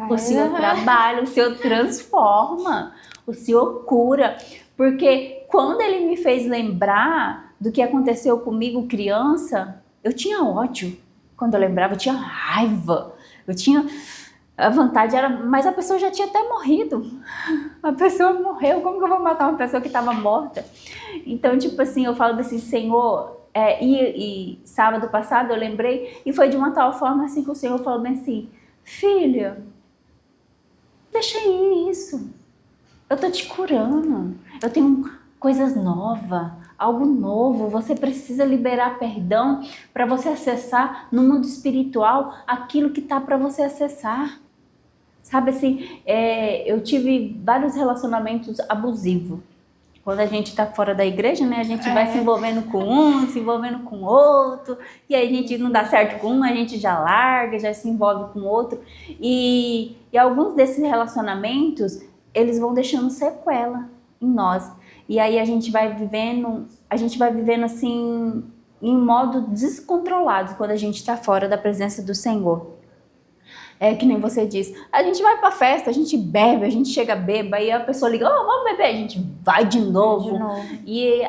O Senhor trabalha, o Senhor transforma, o Senhor cura. Porque quando ele me fez lembrar do que aconteceu comigo criança, eu tinha ódio. Quando eu lembrava, eu tinha raiva. Eu tinha... A vontade era... Mas a pessoa já tinha até morrido. A pessoa morreu. Como que eu vou matar uma pessoa que estava morta? Então, tipo assim, eu falo assim, Senhor... E sábado passado eu lembrei, e foi de uma tal forma assim que o Senhor falou bem assim, filha, deixa aí isso. Eu tô te curando. Eu tenho coisas novas, algo novo. Você precisa liberar perdão para você acessar no mundo espiritual aquilo que tá para você acessar. Sabe assim, eu tive vários relacionamentos abusivos. Quando a gente tá fora da igreja, né, a gente vai se envolvendo com um, se envolvendo com outro, e aí a gente não dá certo com um, a gente já larga, já se envolve com outro. E alguns desses relacionamentos, eles vão deixando sequela em nós. E aí a gente vai vivendo assim, em modo descontrolado, quando a gente tá fora da presença do Senhor. É que nem você diz, a gente vai pra festa, a gente bebe, a gente chega bêbado, aí a pessoa liga, vamos beber, a gente vai de novo. E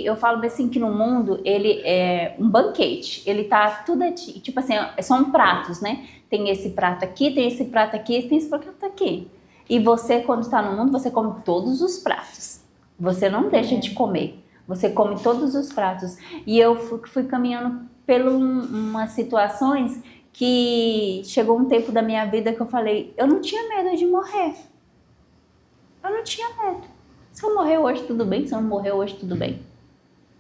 eu falo assim que no mundo, ele é um banquete, ele tá tudo, tipo assim, são pratos, né? Tem esse prato aqui, tem esse prato aqui, tem esse prato aqui. E você, quando está no mundo, você come todos os pratos. Você não deixa de comer, você come todos os pratos. E eu fui caminhando por umas situações que chegou um tempo da minha vida que eu falei, eu não tinha medo de morrer. Eu não tinha medo. Se eu morrer hoje, tudo bem. Se eu não morrer hoje, tudo bem.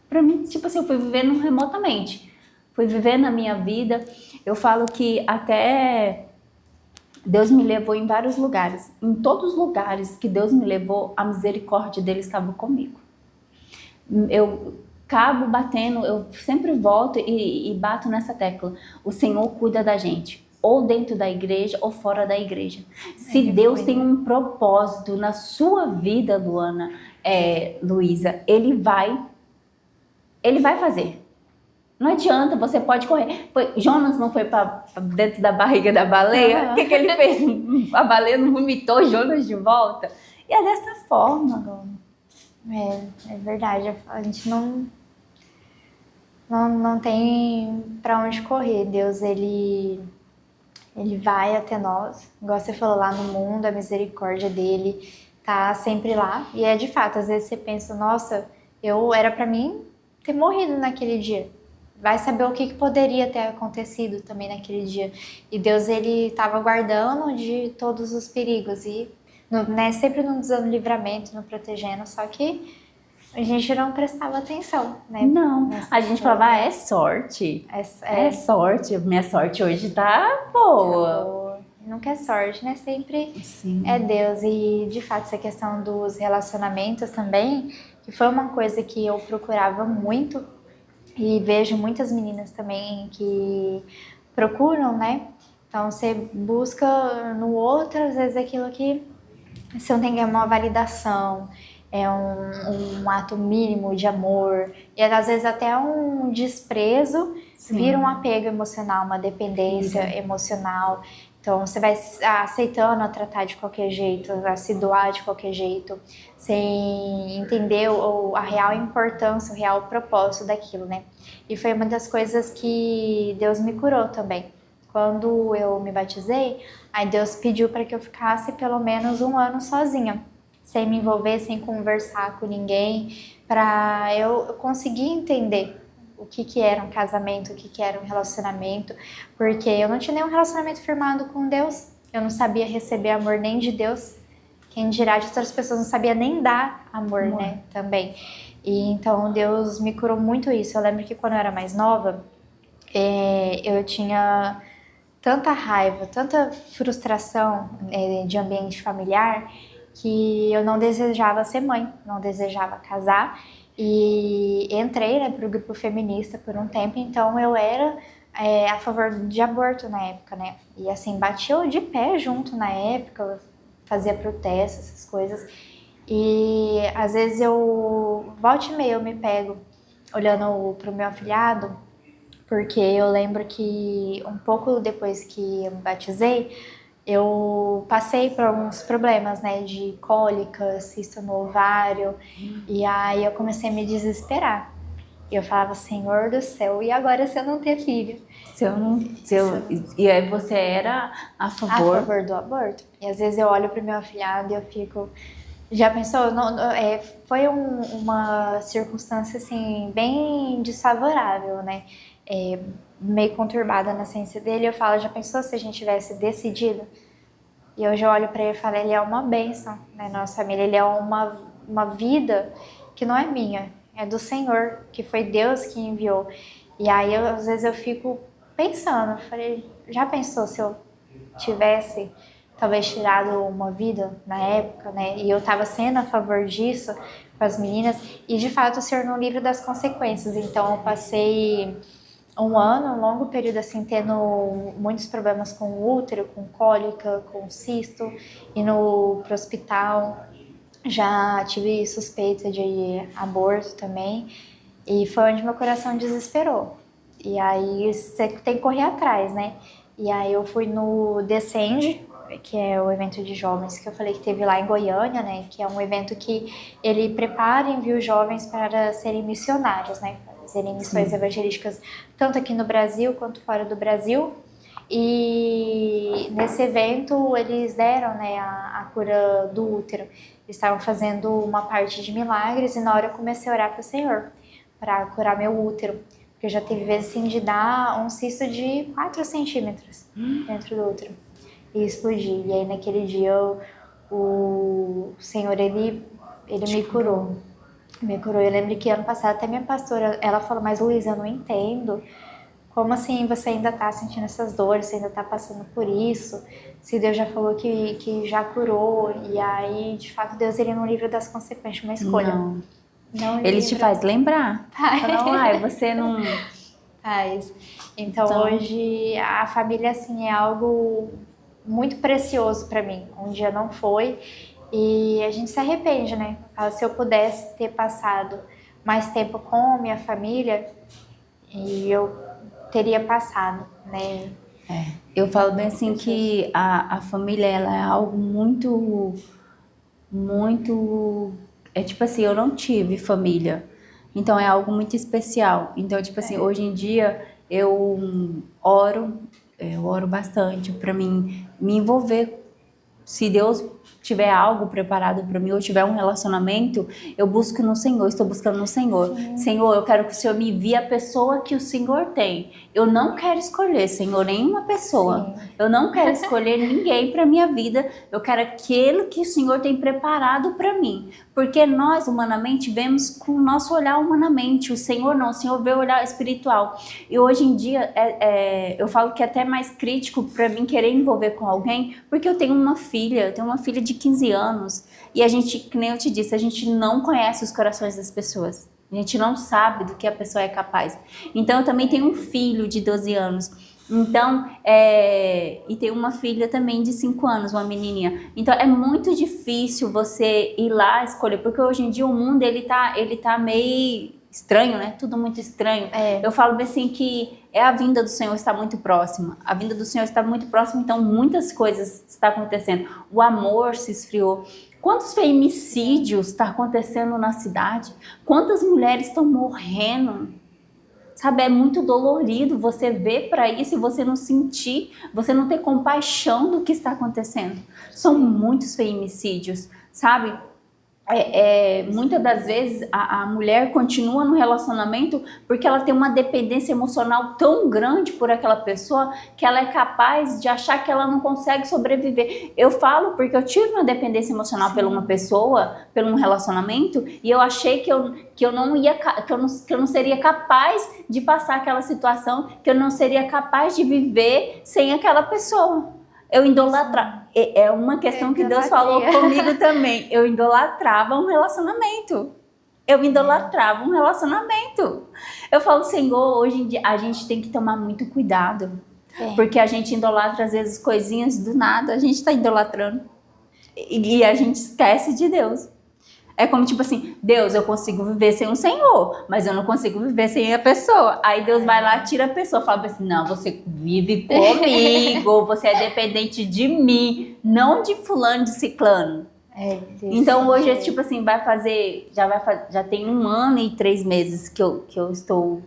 Pra mim, tipo assim, eu fui vivendo remotamente. Fui vivendo a minha vida. Eu falo que até Deus me levou em vários lugares. Em todos os lugares que Deus me levou, a misericórdia dele estava comigo. Eu acabo batendo, eu sempre volto e bato nessa tecla. O Senhor cuida da gente, ou dentro da igreja ou fora da igreja. Se Deus tem um propósito na sua vida, Luísa, Ele vai fazer. Não adianta, você pode correr. Jonas não foi para dentro da barriga da baleia? O que ele fez? A baleia não vomitou Jonas de volta? E é dessa forma. É verdade, a gente não tem para onde correr. Deus, ele vai até nós, igual você falou, lá no mundo, a misericórdia dele tá sempre lá. E é de fato, às vezes você pensa, nossa, era para mim ter morrido naquele dia. Vai saber o que poderia ter acontecido também naquele dia. E Deus, ele estava guardando de todos os perigos e sempre nos dando livramento, nos protegendo, só que a gente não prestava atenção, né? Não, a gente falava, é sorte. É sorte. Minha sorte hoje tá boa. nunca é sorte, né? Sempre Sim. é Deus. E de fato, essa questão dos relacionamentos também, que foi uma coisa que eu procurava muito e vejo muitas meninas também que procuram, né? Então você busca no outro, às vezes, aquilo que você não tem uma validação, é um ato mínimo de amor, e às vezes até um desprezo vira um apego emocional, uma dependência emocional. Então você vai aceitando a tratar de qualquer jeito, a se doar de qualquer jeito, sem entender a real importância, o real propósito daquilo, né? E foi uma das coisas que Deus me curou também. Quando eu me batizei, aí Deus pediu para que eu ficasse pelo menos um ano sozinha, sem me envolver, sem conversar com ninguém, para eu conseguir entender o que era um casamento, o que era um relacionamento, porque eu não tinha nenhum relacionamento firmado com Deus, eu não sabia receber amor nem de Deus, quem dirá de outras pessoas, não sabia nem dar amor, né, também. E então Deus me curou muito isso. Eu lembro que quando eu era mais nova, eu tinha tanta raiva, tanta frustração de ambiente familiar que eu não desejava ser mãe, não desejava casar e entrei, né, para o grupo feminista por um tempo, então eu era a favor de aborto na época, né? E assim, batia de pé junto na época, fazia protestos, essas coisas. E às vezes volta e meia eu me pego olhando pro meu afilhado, porque eu lembro que um pouco depois que eu me batizei, eu passei por alguns problemas, né, de cólica, cisto no ovário, e aí eu comecei a me desesperar. E eu falava, Senhor do céu, e agora se eu não ter filho? E aí você era a A favor? favor do aborto. E às vezes eu olho pro meu afilhado e eu fico... Já pensou? Foi uma circunstância, assim, bem desfavorável, né? Meio conturbada na ciência dele. Eu falo, já pensou se a gente tivesse decidido? E hoje eu olho para ele e falo, ele é uma bênção, né? Nossa família, ele é uma vida que não é minha, é do Senhor, que foi Deus que enviou. E aí, às vezes, eu fico pensando, eu falei, já pensou se eu tivesse talvez tirado uma vida na época, né? E eu estava sendo a favor disso com as meninas, e de fato o Senhor não livra das consequências. Então eu passei um ano, um longo período assim, tendo muitos problemas com o útero, com cólica, com cisto, indo pro hospital. Já tive suspeita de aborto também, e foi onde meu coração desesperou. E aí você tem que correr atrás, né? E aí eu fui no Descende, que é o evento de jovens que eu falei que teve lá em Goiânia, né? Que é um evento que ele prepara e envia os jovens para serem missionários, né? Fazerem missões evangelísticas tanto aqui no Brasil quanto fora do Brasil. E nesse evento eles deram, né, a cura do útero. Eles estavam fazendo uma parte de milagres e na hora eu comecei a orar para o Senhor para curar meu útero. Porque já teve vezes assim de dar um cisto de 4 centímetros dentro do útero e explodir. E aí naquele dia o Senhor, ele me curou. Me curou. Eu lembro que ano passado até minha pastora, ela falou, mas Luísa, eu não entendo. Como assim você ainda está sentindo essas dores, você ainda está passando por isso? Se Deus já falou que já curou, e aí, de fato, Deus ele não livra das consequências de uma escolha. Não Ele te faz lembrar. Não, você não... Faz. Então, hoje, a família, assim, é algo muito precioso para mim. Um dia não foi, e a gente se arrepende, né? Se eu pudesse ter passado mais tempo com minha família, e eu teria passado, né? Eu falo bem assim que a família ela é algo muito, muito... É tipo assim, eu não tive família, então é algo muito especial. Então, tipo assim, hoje em dia eu oro bastante para mim me envolver se Deus tiver algo preparado para mim, ou tiver um relacionamento, eu busco no Senhor, estou buscando no Senhor. Sim. Senhor, eu quero que o Senhor me envie a pessoa que o Senhor tem. Eu não quero escolher, Senhor, nenhuma pessoa. Sim. Eu não quero escolher ninguém para minha vida. Eu quero aquele que o Senhor tem preparado para mim. Porque nós, humanamente, vemos com o nosso olhar humanamente. O Senhor não, o Senhor vê o olhar espiritual. E hoje em dia, eu falo que é até mais crítico para mim querer envolver com alguém, porque eu tenho uma filha de 15 anos, e a gente, que nem eu te disse, a gente não conhece os corações das pessoas. A gente não sabe do que a pessoa é capaz. Então, eu também tenho um filho de 12 anos. Então, e tenho uma filha também de 5 anos, uma menininha. Então, é muito difícil você ir lá escolher, porque hoje em dia o mundo, ele tá meio estranho, né? Tudo muito estranho. Eu falo assim que a vinda do Senhor está muito próxima. A vinda do Senhor está muito próxima, então muitas coisas estão acontecendo. O amor se esfriou. Quantos feminicídios estão acontecendo na cidade? Quantas mulheres estão morrendo? Sabe, é muito dolorido você ver para isso e você não sentir, você não ter compaixão do que está acontecendo. São muitos feminicídios, sabe? Muitas das vezes a mulher continua no relacionamento porque ela tem uma dependência emocional tão grande por aquela pessoa que ela é capaz de achar que ela não consegue sobreviver. Eu falo porque eu tive uma dependência emocional por uma pessoa, por um relacionamento, e eu achei que eu não seria capaz de passar aquela situação, que eu não seria capaz de viver sem aquela pessoa. Eu idolatrava. É uma questão que Deus falou comigo também. Eu idolatrava um relacionamento. Eu falo, Senhor, hoje em dia a gente tem que tomar muito cuidado. Porque a gente idolatra às vezes coisinhas do nada. A gente está idolatrando. E a gente esquece de Deus. É como tipo assim, Deus, eu consigo viver sem o Senhor, mas eu não consigo viver sem a pessoa. Aí Deus vai lá, tira a pessoa, fala assim, não, você vive comigo, você é dependente de mim, não de fulano, de ciclano. Então hoje é tipo assim, já tem 1 ano e 3 meses que eu estou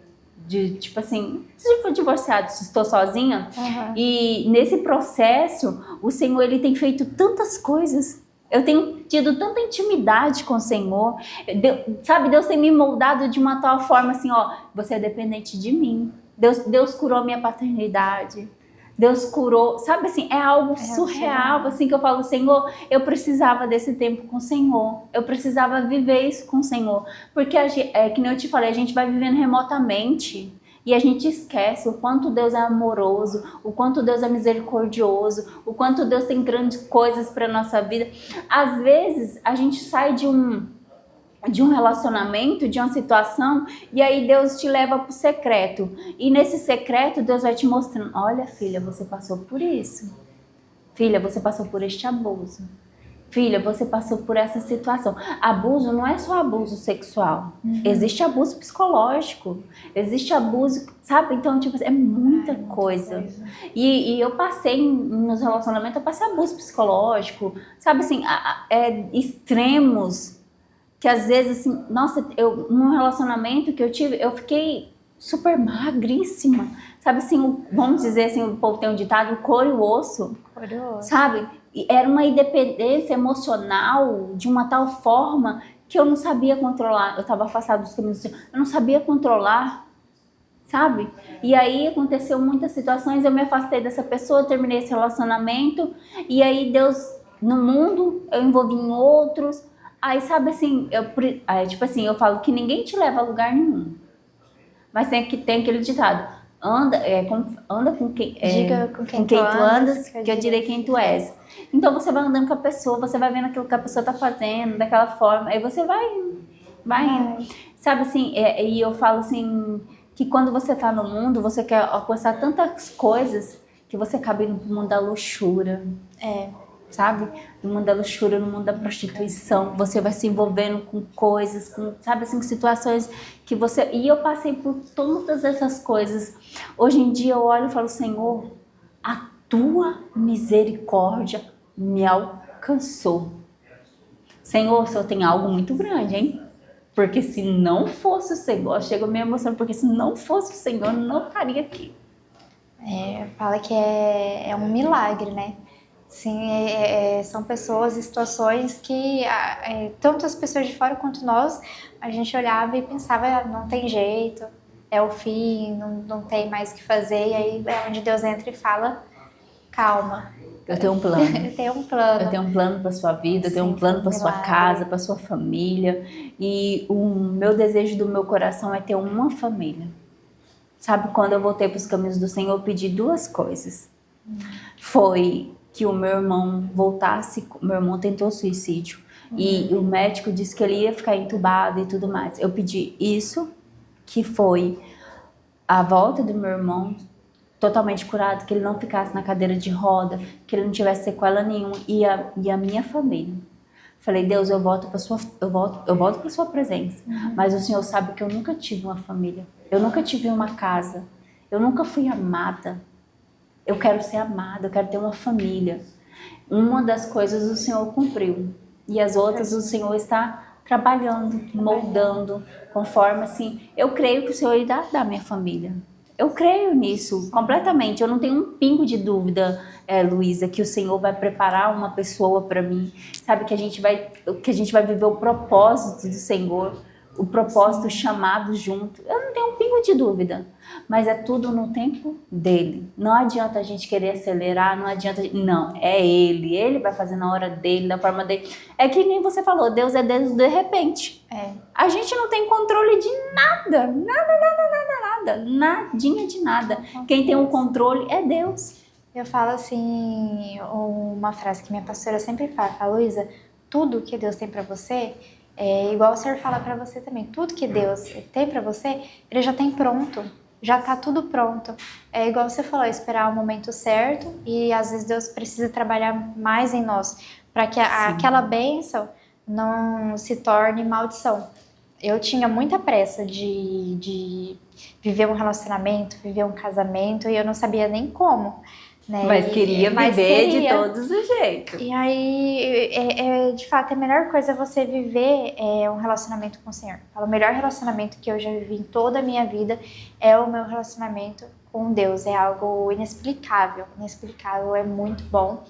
tipo assim, se for divorciado, se estou sozinha. E nesse processo, o Senhor, ele tem feito tantas coisas. Eu tenho tido tanta intimidade com o Senhor. Deus tem me moldado de uma tal forma assim, ó, você é dependente de mim. Deus curou minha paternidade. Deus curou, sabe assim, é algo surreal, assim, que eu falo, Senhor, eu precisava desse tempo com o Senhor. Eu precisava viver isso com o Senhor. Porque, que nem eu te falei, a gente vai vivendo remotamente. E a gente esquece o quanto Deus é amoroso, o quanto Deus é misericordioso, o quanto Deus tem grandes coisas para nossa vida. Às vezes, a gente sai de um relacionamento, de uma situação, e aí Deus te leva para o secreto. E nesse secreto, Deus vai te mostrando, olha, filha, você passou por isso. Filha, você passou por este abuso. Filha, você passou por essa situação. Abuso não é só abuso sexual. Existe abuso psicológico. Existe abuso, sabe? Então, tipo, é muita coisa. E eu passei, nos relacionamentos, eu passei abuso psicológico. Sabe, assim, extremos. Que às vezes, assim, nossa, num relacionamento que eu tive, eu fiquei super magríssima. Sabe, assim, vamos dizer assim, o povo tem um ditado, o couro e o osso. Sabe? Era uma independência emocional de uma tal forma que eu não sabia controlar. Eu estava afastada dos caminhos do Senhor. Eu não sabia controlar, sabe? E aí aconteceu muitas situações, eu me afastei dessa pessoa, terminei esse relacionamento. E aí Deus, no mundo, eu envolvi em outros. Aí, sabe assim, tipo assim, eu falo que ninguém te leva a lugar nenhum. Mas tem aquele ditado. Anda com quem, diga com quem tu andas, que eu direi quem tu és. Então você vai andando com a pessoa, você vai vendo aquilo que a pessoa tá fazendo, daquela forma, aí você vai indo. Sabe assim, e eu falo assim, que quando você tá no mundo, você quer alcançar tantas coisas, que você acaba indo pro mundo da luxúria. Sabe? No mundo da luxúria, no mundo da prostituição, você vai se envolvendo com coisas, sabe assim, situações que você... E eu passei por todas essas coisas. Hoje em dia eu olho e falo, Senhor, a tua misericórdia me alcançou. Senhor, o Senhor tem algo muito grande, hein? Porque se não fosse o Senhor, chega me emocionando, porque se não fosse o Senhor, eu não estaria aqui. Fala que é um milagre, né? Sim, são pessoas e situações que tanto as pessoas de fora quanto nós, a gente olhava e pensava, "Ah, não tem jeito, é o fim, não tem mais o que fazer", e aí é onde Deus entra e fala, calma, Eu tenho um plano. tem um Eu plano. tenho um plano para sua vida, eu tenho um Sim, foi plano um para sua casa, milagre. para sua família. E o meu desejo do meu coração é ter uma família. Sabe, quando eu voltei para os caminhos do Senhor, eu pedi duas coisas. Foi que o meu irmão voltasse, meu irmão tentou suicídio e o médico disse que ele ia ficar entubado e tudo mais. Eu pedi isso, que foi a volta do meu irmão totalmente curado, que ele não ficasse na cadeira de roda, que ele não tivesse sequela nenhuma e a minha família. Falei, Deus, eu volto para sua presença, mas o Senhor sabe que eu nunca tive uma família, eu nunca tive uma casa, eu nunca fui amada. Eu quero ser amada, eu quero ter uma família. Uma das coisas o Senhor cumpriu e as outras o Senhor está trabalhando, moldando, conforme assim. Eu creio que o Senhor irá dar minha família. Eu creio nisso completamente. Eu não tenho um pingo de dúvida, Luísa, que o Senhor vai preparar uma pessoa para mim. Sabe que a gente vai viver o propósito do Senhor, o propósito chamado junto. Eu não tenho um pingo de dúvida, mas é tudo no tempo dele. Não adianta a gente querer acelerar, não adianta. Não, é ele. Ele vai fazer na hora dele, da forma dele. É que nem você falou, Deus é Deus de repente. A gente não tem controle de nada, nada, nadinha de nada. Quem tem o controle é Deus. Eu falo assim, uma frase que minha pastora sempre fala, Luísa, tudo que Deus tem pra você, é igual o Senhor fala pra você também, tudo que Deus tem pra você, Ele já tem pronto, já tá tudo pronto. É igual você falou, esperar o momento certo e às vezes Deus precisa trabalhar mais em nós, para que aquela bênção não se torne maldição. Eu tinha muita pressa de viver um relacionamento, viver um casamento, e eu não sabia nem como, né? Mas queria viver de todos os jeitos. E aí, de fato, a melhor coisa é você viver um relacionamento com o Senhor. O melhor relacionamento que eu já vivi em toda a minha vida é o meu relacionamento com Deus. É algo inexplicável, inexplicável, é muito bom.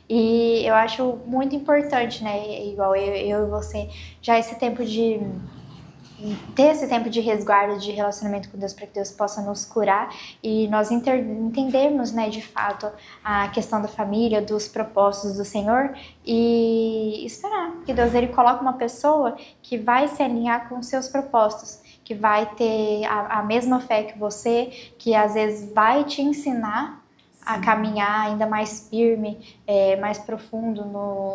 E eu acho muito importante, né? Igual eu e você, já esse tempo de ter esse tempo de resguardo, de relacionamento com Deus, para que Deus possa nos curar e nós entendermos, né, de fato, a questão da família, dos propósitos do Senhor e esperar que Deus ele coloque uma pessoa que vai se alinhar com os seus propósitos, que vai ter a mesma fé que você, que às vezes vai te ensinar a caminhar ainda mais firme, mais profundo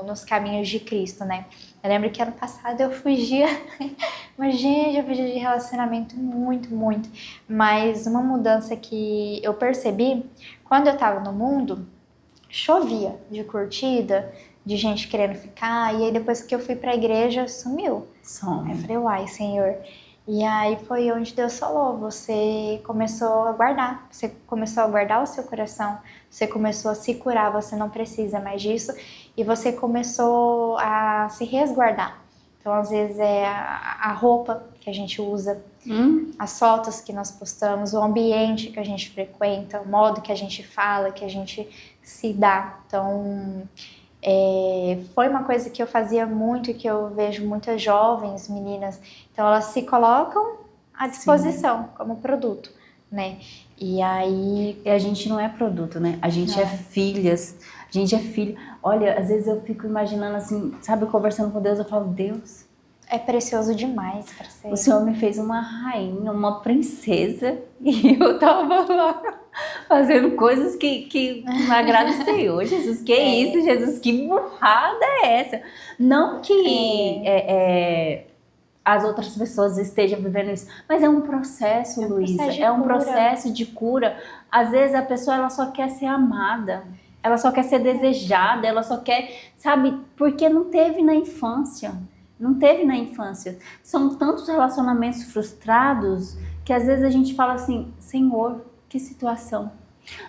nos caminhos de Cristo, né? Eu lembro que ano passado eu fugia, mas gente, eu fugia de relacionamento muito, muito. Mas uma mudança que eu percebi, quando eu tava no mundo, chovia de curtida, de gente querendo ficar, e aí depois que eu fui pra igreja, sumiu. Aí eu falei, uai, Senhor. E aí foi onde Deus falou, você começou a guardar o seu coração, você começou a se curar, você não precisa mais disso, e você começou a se resguardar. Então, às vezes, é a roupa que a gente usa, as fotos que nós postamos, o ambiente que a gente frequenta, o modo que a gente fala, que a gente se dá. Então, foi uma coisa que eu fazia muito e que eu vejo muitas jovens meninas, então elas se colocam à disposição como produto, né? E aí... E a gente não é produto, né? A gente é filhas, a gente é filho. Olha, às vezes eu fico imaginando assim, sabe, conversando com Deus, eu falo, Deus... É precioso demais para ser. O Senhor me fez uma rainha, uma princesa, e eu tava lá fazendo coisas que não agradam o Senhor. Jesus, que isso, Jesus, que burrada é essa? Não que as outras pessoas estejam vivendo isso, mas é um processo, Luísa, é um processo de cura. Às vezes a pessoa ela só quer ser amada, ela só quer ser desejada, ela só quer, sabe, porque não teve na infância. Não teve na infância. São tantos relacionamentos frustrados que às vezes a gente fala assim, Senhor, que situação.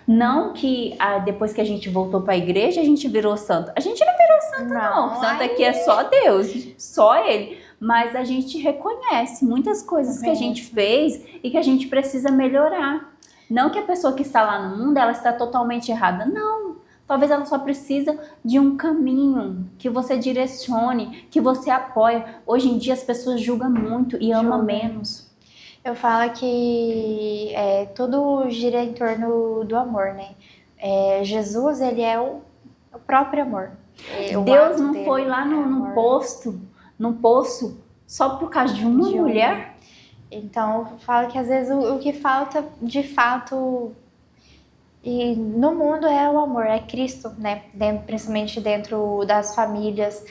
Não que depois que a gente voltou para a igreja a gente virou santo. A gente não virou santo não. Santo aqui é só Deus, só Ele. Mas a gente reconhece muitas coisas que a gente fez e que a gente precisa melhorar. Não que a pessoa que está lá no mundo ela está totalmente errada. Não. Talvez ela só precisa de um caminho que você direcione, que você apoie. Hoje em dia as pessoas julgam muito e amam menos. Eu falo que tudo gira em torno do amor, né? Jesus, ele é o próprio amor. Deus não foi lá no poço, só por causa de uma mulher. Então, eu falo que às vezes o que falta, de fato, e no mundo é o amor, é Cristo, né? Principalmente dentro das famílias,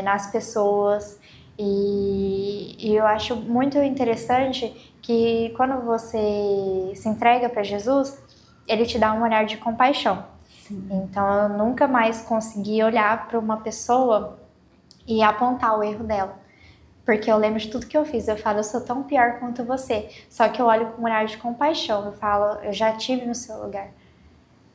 nas pessoas. E eu acho muito interessante que quando você se entrega para Jesus, ele te dá um olhar de compaixão. Sim. Então eu nunca mais consegui olhar para uma pessoa e apontar o erro dela. Porque eu lembro de tudo que eu fiz. Eu falo, eu sou tão pior quanto você. Só que eu olho com um olhar de compaixão. Eu falo, eu já estive no seu lugar.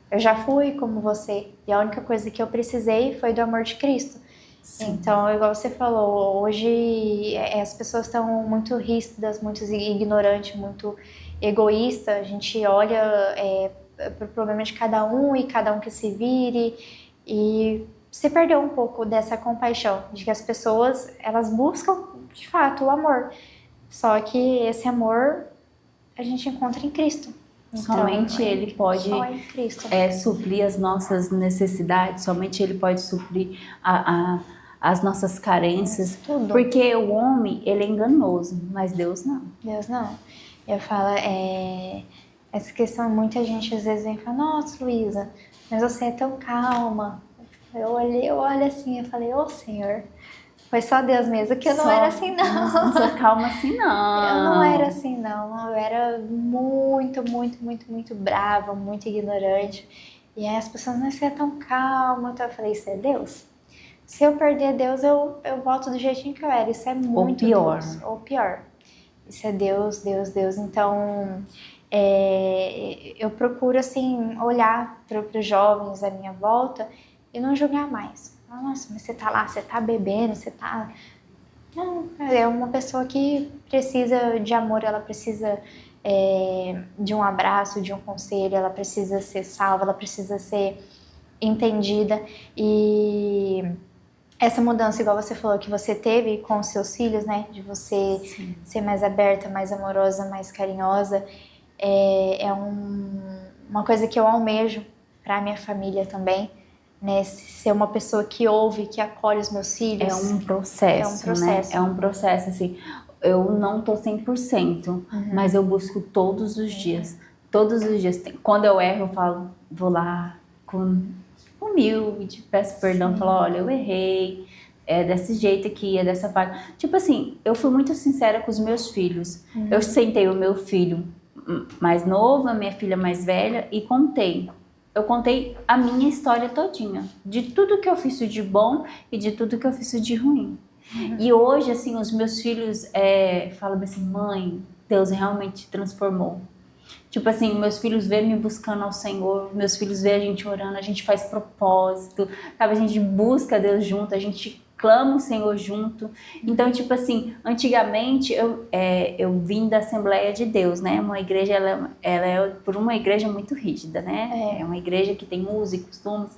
Eu já fui como você. E a única coisa que eu precisei foi do amor de Cristo. Sim. Então, igual você falou, hoje as pessoas estão muito ríspidas, muito ignorantes, muito egoístas. A gente olha para o problema de cada um e cada um que se vire. E se perdeu um pouco dessa compaixão, de que as pessoas, elas buscam, de fato, o amor. Só que esse amor a gente encontra em Cristo. Então, somente Ele pode suprir as nossas necessidades, somente Ele pode suprir as nossas carências. Tudo. Porque o homem, ele é enganoso, mas Deus não. Deus não. Eu falo, essa questão, muita gente às vezes vem e fala, nossa, Luísa, mas você é tão calma. Eu olho assim, eu falei, ô Senhor, foi só Deus mesmo, que eu não era assim não. Não sou calma assim não. Eu não era assim não, eu era muito, muito, muito, muito brava, muito ignorante. E aí as pessoas, não, você é tão calma. Então eu falei, isso é Deus? Se eu perder Deus, eu volto do jeitinho que eu era. Isso é muito Deus. Ou pior. Isso é Deus, Deus, Deus. Então, eu procuro, assim, olhar para os jovens à minha volta e não julgar mais. Nossa, mas você tá lá, você tá bebendo, você tá... Não, é uma pessoa que precisa de amor, ela precisa de um abraço, de um conselho, ela precisa ser salva, ela precisa ser entendida. E essa mudança, igual você falou, que você teve com os seus filhos, né? De você Sim. ser mais aberta, mais amorosa, mais carinhosa, uma coisa que eu almejo para minha família também. Né, ser uma pessoa que ouve, que acolhe os meus filhos. É um processo, né? É um processo, assim, eu não tô 100%, mas eu busco todos os dias. Todos os dias. Quando eu erro, eu falo, vou lá, humilde, peço perdão, falo, olha, eu errei, é desse jeito aqui, é dessa parte. Tipo assim, eu fui muito sincera com os meus filhos. Eu sentei o meu filho mais novo, a minha filha mais velha, e contei. Eu contei a minha história todinha, de tudo que eu fiz de bom e de tudo que eu fiz de ruim. E hoje, assim, os meus filhos falam assim, mãe, Deus realmente te transformou. Tipo assim, meus filhos vêem me buscando ao Senhor, meus filhos vêem a gente orando, a gente faz propósito, sabe? A gente busca Deus junto, a gente clama o Senhor junto. Então, tipo assim, antigamente eu vim da Assembleia de Deus, né? Uma igreja, ela é por uma igreja muito rígida, né? É uma igreja que tem usos e costumes.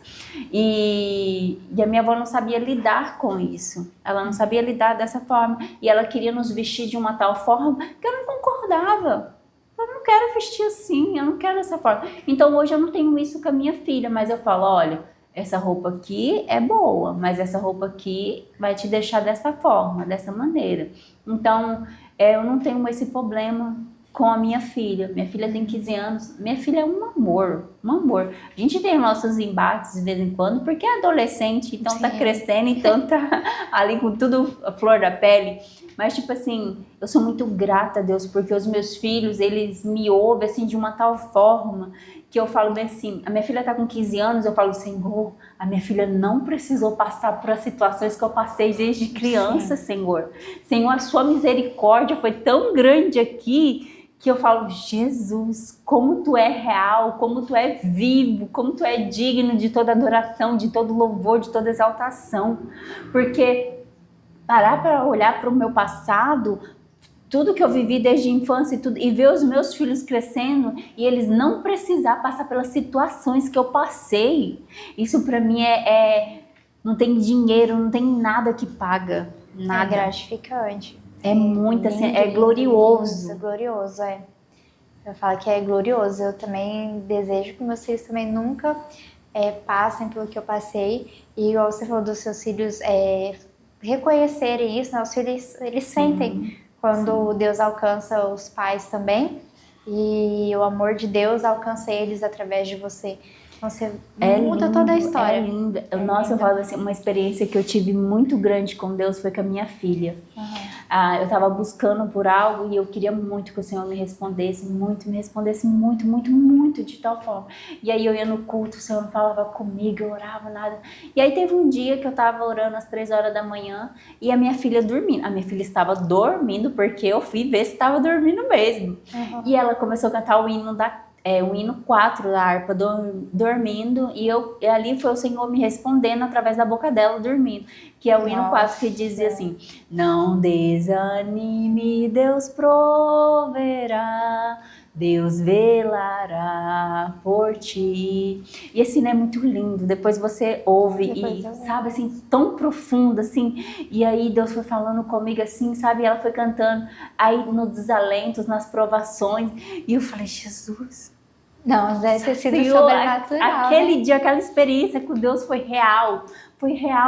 E a minha avó não sabia lidar com isso. Ela não sabia lidar dessa forma. E ela queria nos vestir de uma tal forma que eu não concordava. Eu não quero vestir assim, eu não quero dessa forma. Então, hoje eu não tenho isso com a minha filha, mas eu falo, olha, essa roupa aqui é boa, mas essa roupa aqui vai te deixar dessa forma, dessa maneira. Então, eu não tenho esse problema com a minha filha. Minha filha tem 15 anos, minha filha é um amor, um amor. A gente tem nossos embates de vez em quando, porque é adolescente, então tá crescendo, então tá ali com tudo a flor da pele. Mas, tipo assim, eu sou muito grata a Deus, porque os meus filhos, eles me ouvem, assim, de uma tal forma que eu falo bem assim, a minha filha tá com 15 anos, eu falo, Senhor, a minha filha não precisou passar por as situações que eu passei desde criança, Senhor. Senhor, a sua misericórdia foi tão grande aqui, que eu falo, Jesus, como tu é real, como tu é vivo, como tu é digno de toda adoração, de todo louvor, de toda exaltação. Porque parar para olhar para o meu passado, tudo que eu vivi desde a infância e tudo, e ver os meus filhos crescendo e eles não precisar passar pelas situações que eu passei, isso pra mim não tem dinheiro, não tem nada que paga, nada. É gratificante. É muito assim, Lindo, é lindo, glorioso. lindo, glorioso, é. Eu falo que é glorioso. Eu também desejo que vocês também nunca passem pelo que eu passei. E igual você falou dos seus filhos reconhecerem isso, né? Os filhos, eles sentem quando Deus alcança os pais também. E o amor de Deus alcança eles através de você. Então você muda toda a história. É lindo. Nossa, eu falo assim, uma experiência que eu tive muito grande com Deus foi com a minha filha. Eu estava buscando por algo e eu queria muito que o Senhor me respondesse muito, muito, muito, muito, de tal forma. E aí eu ia no culto, o Senhor não falava comigo, eu orava, nada. E aí teve um dia que eu estava orando às 3 horas da manhã e a minha filha dormindo. A minha filha estava dormindo porque eu fui ver se estava dormindo mesmo. E ela começou a cantar o hino o hino 4 da harpa, dormindo, e ali foi o Senhor me respondendo através da boca dela, dormindo, que é o hino 4, que dizia assim: não desanime, Deus proverá, Deus velará por ti. E esse hino é muito lindo, depois você ouve sabe, assim, tão profundo, assim, e aí Deus foi falando comigo, assim, sabe, e ela foi cantando, aí nos desalentos, nas provações, e eu falei, Jesus... Não, deve ter sido Senhor, sobrenatural, aquele dia, aquela experiência com Deus foi real,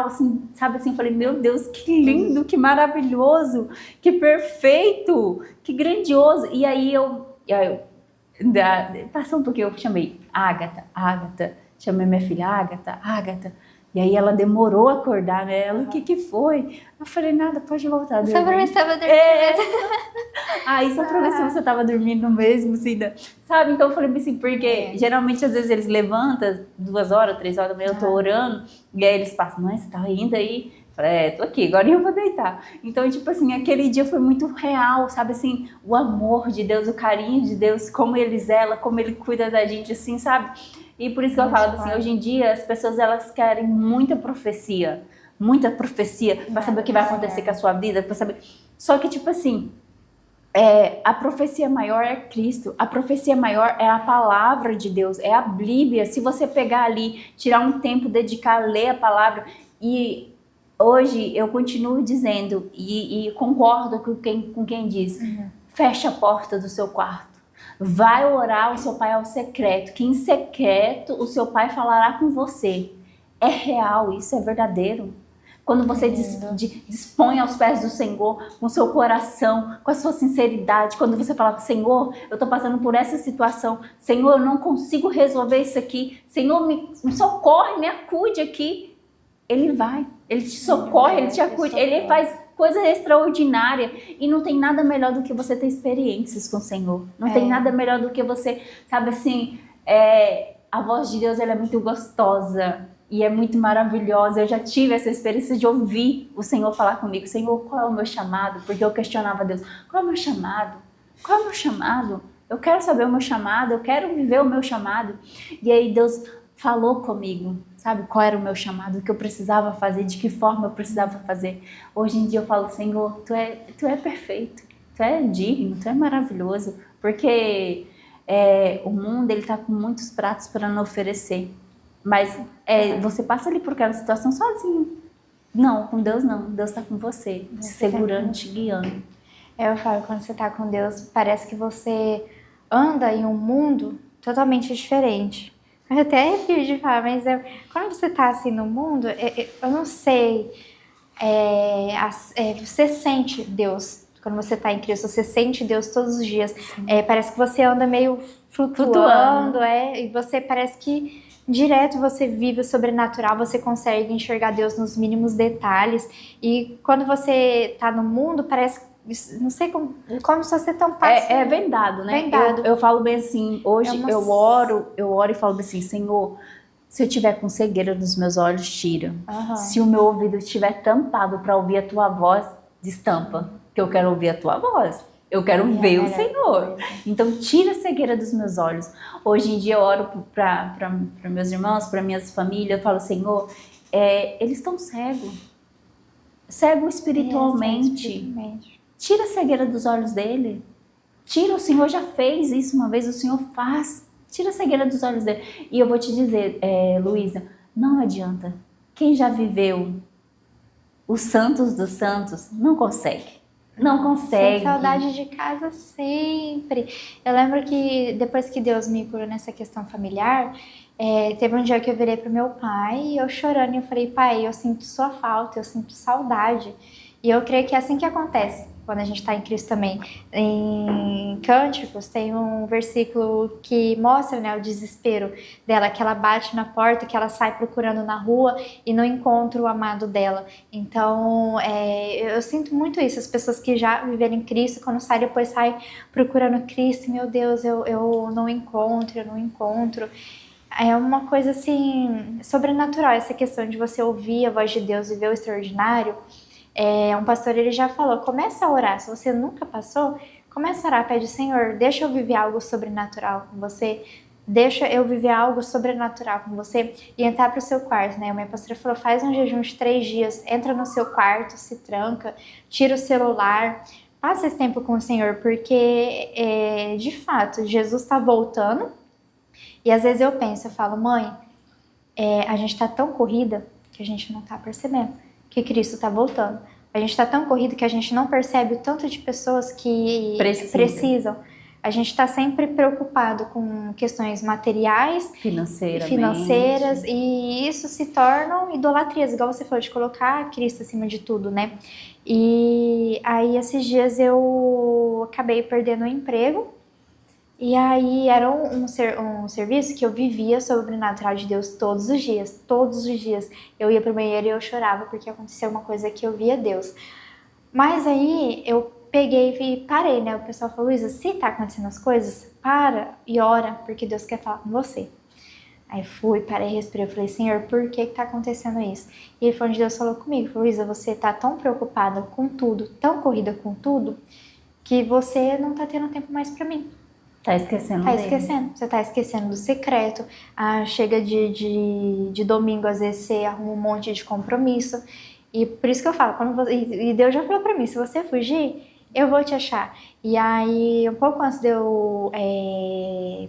assim, sabe, assim, falei, meu Deus, que lindo, que maravilhoso, que perfeito, que grandioso. E aí passou um pouquinho, eu chamei Ágata, chamei minha filha, Ágata, e aí ela demorou a acordar, né? Ela, o que foi? Eu falei, nada, pode voltar a dormir. Só pra ver se estava dormindo mesmo. Só pra ver se você tava dormindo mesmo, assim, sabe? Então eu falei assim, porque geralmente às vezes eles levantam 2 horas, 3 horas da manhã, eu tô orando, e aí eles passam, mãe, você tá ainda aí? Eu falei, tô aqui, agora eu vou deitar. Então, tipo assim, aquele dia foi muito real, sabe, assim, o amor de Deus, o carinho de Deus, como Ele zela, como Ele cuida da gente, assim, sabe? E por isso que eu falo assim, hoje em dia as pessoas, elas querem muita profecia para saber o que vai acontecer com a sua vida, para saber. Só que, tipo assim, a profecia maior é Cristo, a profecia maior é a palavra de Deus, é a Bíblia. Se você pegar ali, tirar um tempo, dedicar a ler a palavra, e hoje eu continuo dizendo, e concordo com quem diz, fecha a porta do seu quarto, vai orar o seu pai ao secreto, que em secreto o seu pai falará com você. É real, isso é verdadeiro. Quando você dispõe aos pés do Senhor, com o seu coração, com a sua sinceridade, quando você fala, Senhor, eu estou passando por essa situação, Senhor, eu não consigo resolver isso aqui, Senhor, me socorre, me acude aqui. Ele vai, Ele te socorre, Ele te acude, Ele faz coisa extraordinária, e não tem nada melhor do que você ter experiências com o Senhor, não tem nada melhor do que você, sabe assim, a voz de Deus, ela é muito gostosa, e é muito maravilhosa. Eu já tive essa experiência de ouvir o Senhor falar comigo, Senhor, qual é o meu chamado? Porque eu questionava Deus, qual é o meu chamado? Qual é o meu chamado? Eu quero saber o meu chamado, eu quero viver o meu chamado. E aí Deus falou comigo, sabe, qual era o meu chamado, o que eu precisava fazer, de que forma eu precisava fazer. Hoje em dia eu falo, Senhor, Tu é perfeito, Tu é digno, Tu é maravilhoso, porque o mundo, ele tá com muitos pratos para nos oferecer, mas você passa ali por aquela situação sozinho. Não, com Deus não, Deus tá com você, te segurando, te guiando. Eu falo, quando você tá com Deus, parece que você anda em um mundo totalmente diferente. Eu até arrepio de falar, mas quando você tá assim no mundo, eu não sei, você sente Deus. Quando você tá em Cristo, você sente Deus todos os dias. Parece que você anda meio flutuando, e você parece que direto você vive o sobrenatural, você consegue enxergar Deus nos mínimos detalhes. E quando você tá no mundo, parece, não sei como se você tão passivo. É vendado, né? Vendado. Eu falo bem assim, hoje eu oro e falo bem assim, Senhor, se eu tiver com cegueira nos meus olhos, tira. Se o meu ouvido estiver tampado para ouvir a Tua voz, destampa, que eu quero ouvir a Tua voz. Eu quero ver o Senhor. Então, tira a cegueira dos meus olhos. Hoje em dia eu oro para meus irmãos, para minhas famílias, eu falo, Senhor, eles estão cegos espiritualmente. Tira a cegueira dos olhos dele. Tira, o Senhor já fez isso uma vez, o Senhor faz. Tira a cegueira dos olhos dele. E eu vou te dizer, Luísa, não adianta. Quem já viveu os santos dos santos não consegue. Não consegue. Sem saudade de casa sempre. Eu lembro que depois que Deus me curou nessa questão familiar, teve um dia que eu virei pro meu pai e eu chorando, e eu falei, pai, eu sinto sua falta, eu sinto saudade. E eu creio que é assim que acontece quando a gente está em Cristo também. Em Cânticos tem um versículo que mostra, né, o desespero dela, que ela bate na porta, que ela sai procurando na rua e não encontra o amado dela. Então, eu sinto muito isso, as pessoas que já viveram em Cristo, quando saem, depois saem procurando Cristo, meu Deus, eu não encontro, eu não encontro. É uma coisa assim, sobrenatural, essa questão de você ouvir a voz de Deus e ver o extraordinário. Um pastor, ele já falou, começa a orar, se você nunca passou, começa a orar, pede, Senhor, deixa eu viver algo sobrenatural com você, deixa eu viver algo sobrenatural com você, e entrar pro seu quarto, né, a minha pastora falou, faz um jejum de 3 dias, entra no seu quarto, se tranca, tira o celular, passa esse tempo com o Senhor, porque, de fato, Jesus está voltando, e às vezes eu penso, eu falo, mãe, a gente tá tão corrida que a gente não tá percebendo que Cristo está voltando. A gente está tão corrido que a gente não percebe o tanto de pessoas que precisam. A gente está sempre preocupado com questões materiais, financeiras, e isso se tornam idolatrias, igual você falou, de colocar Cristo acima de tudo, né? E aí, esses dias eu acabei perdendo o emprego. E aí era um serviço que eu vivia sobre o sobrenatural de Deus todos os dias. Todos os dias eu ia pro banheiro e eu chorava porque aconteceu uma coisa que eu via Deus. Mas aí eu peguei e parei, né? O pessoal falou, Luísa, se tá acontecendo as coisas, para e ora, porque Deus quer falar com você. Aí fui, parei, respirei, eu falei, Senhor, por que tá acontecendo isso? E foi onde Deus falou comigo, falou, Luísa, você tá tão preocupada com tudo, tão corrida com tudo, que você não tá tendo tempo mais pra mim. Tá esquecendo Tá dele. esquecendo. Você tá esquecendo do secreto. Chega de domingo, às vezes você arruma um monte de compromisso. E por isso que eu falo, e Deus já falou pra mim, se você fugir, eu vou te achar. E aí, um pouco antes de eu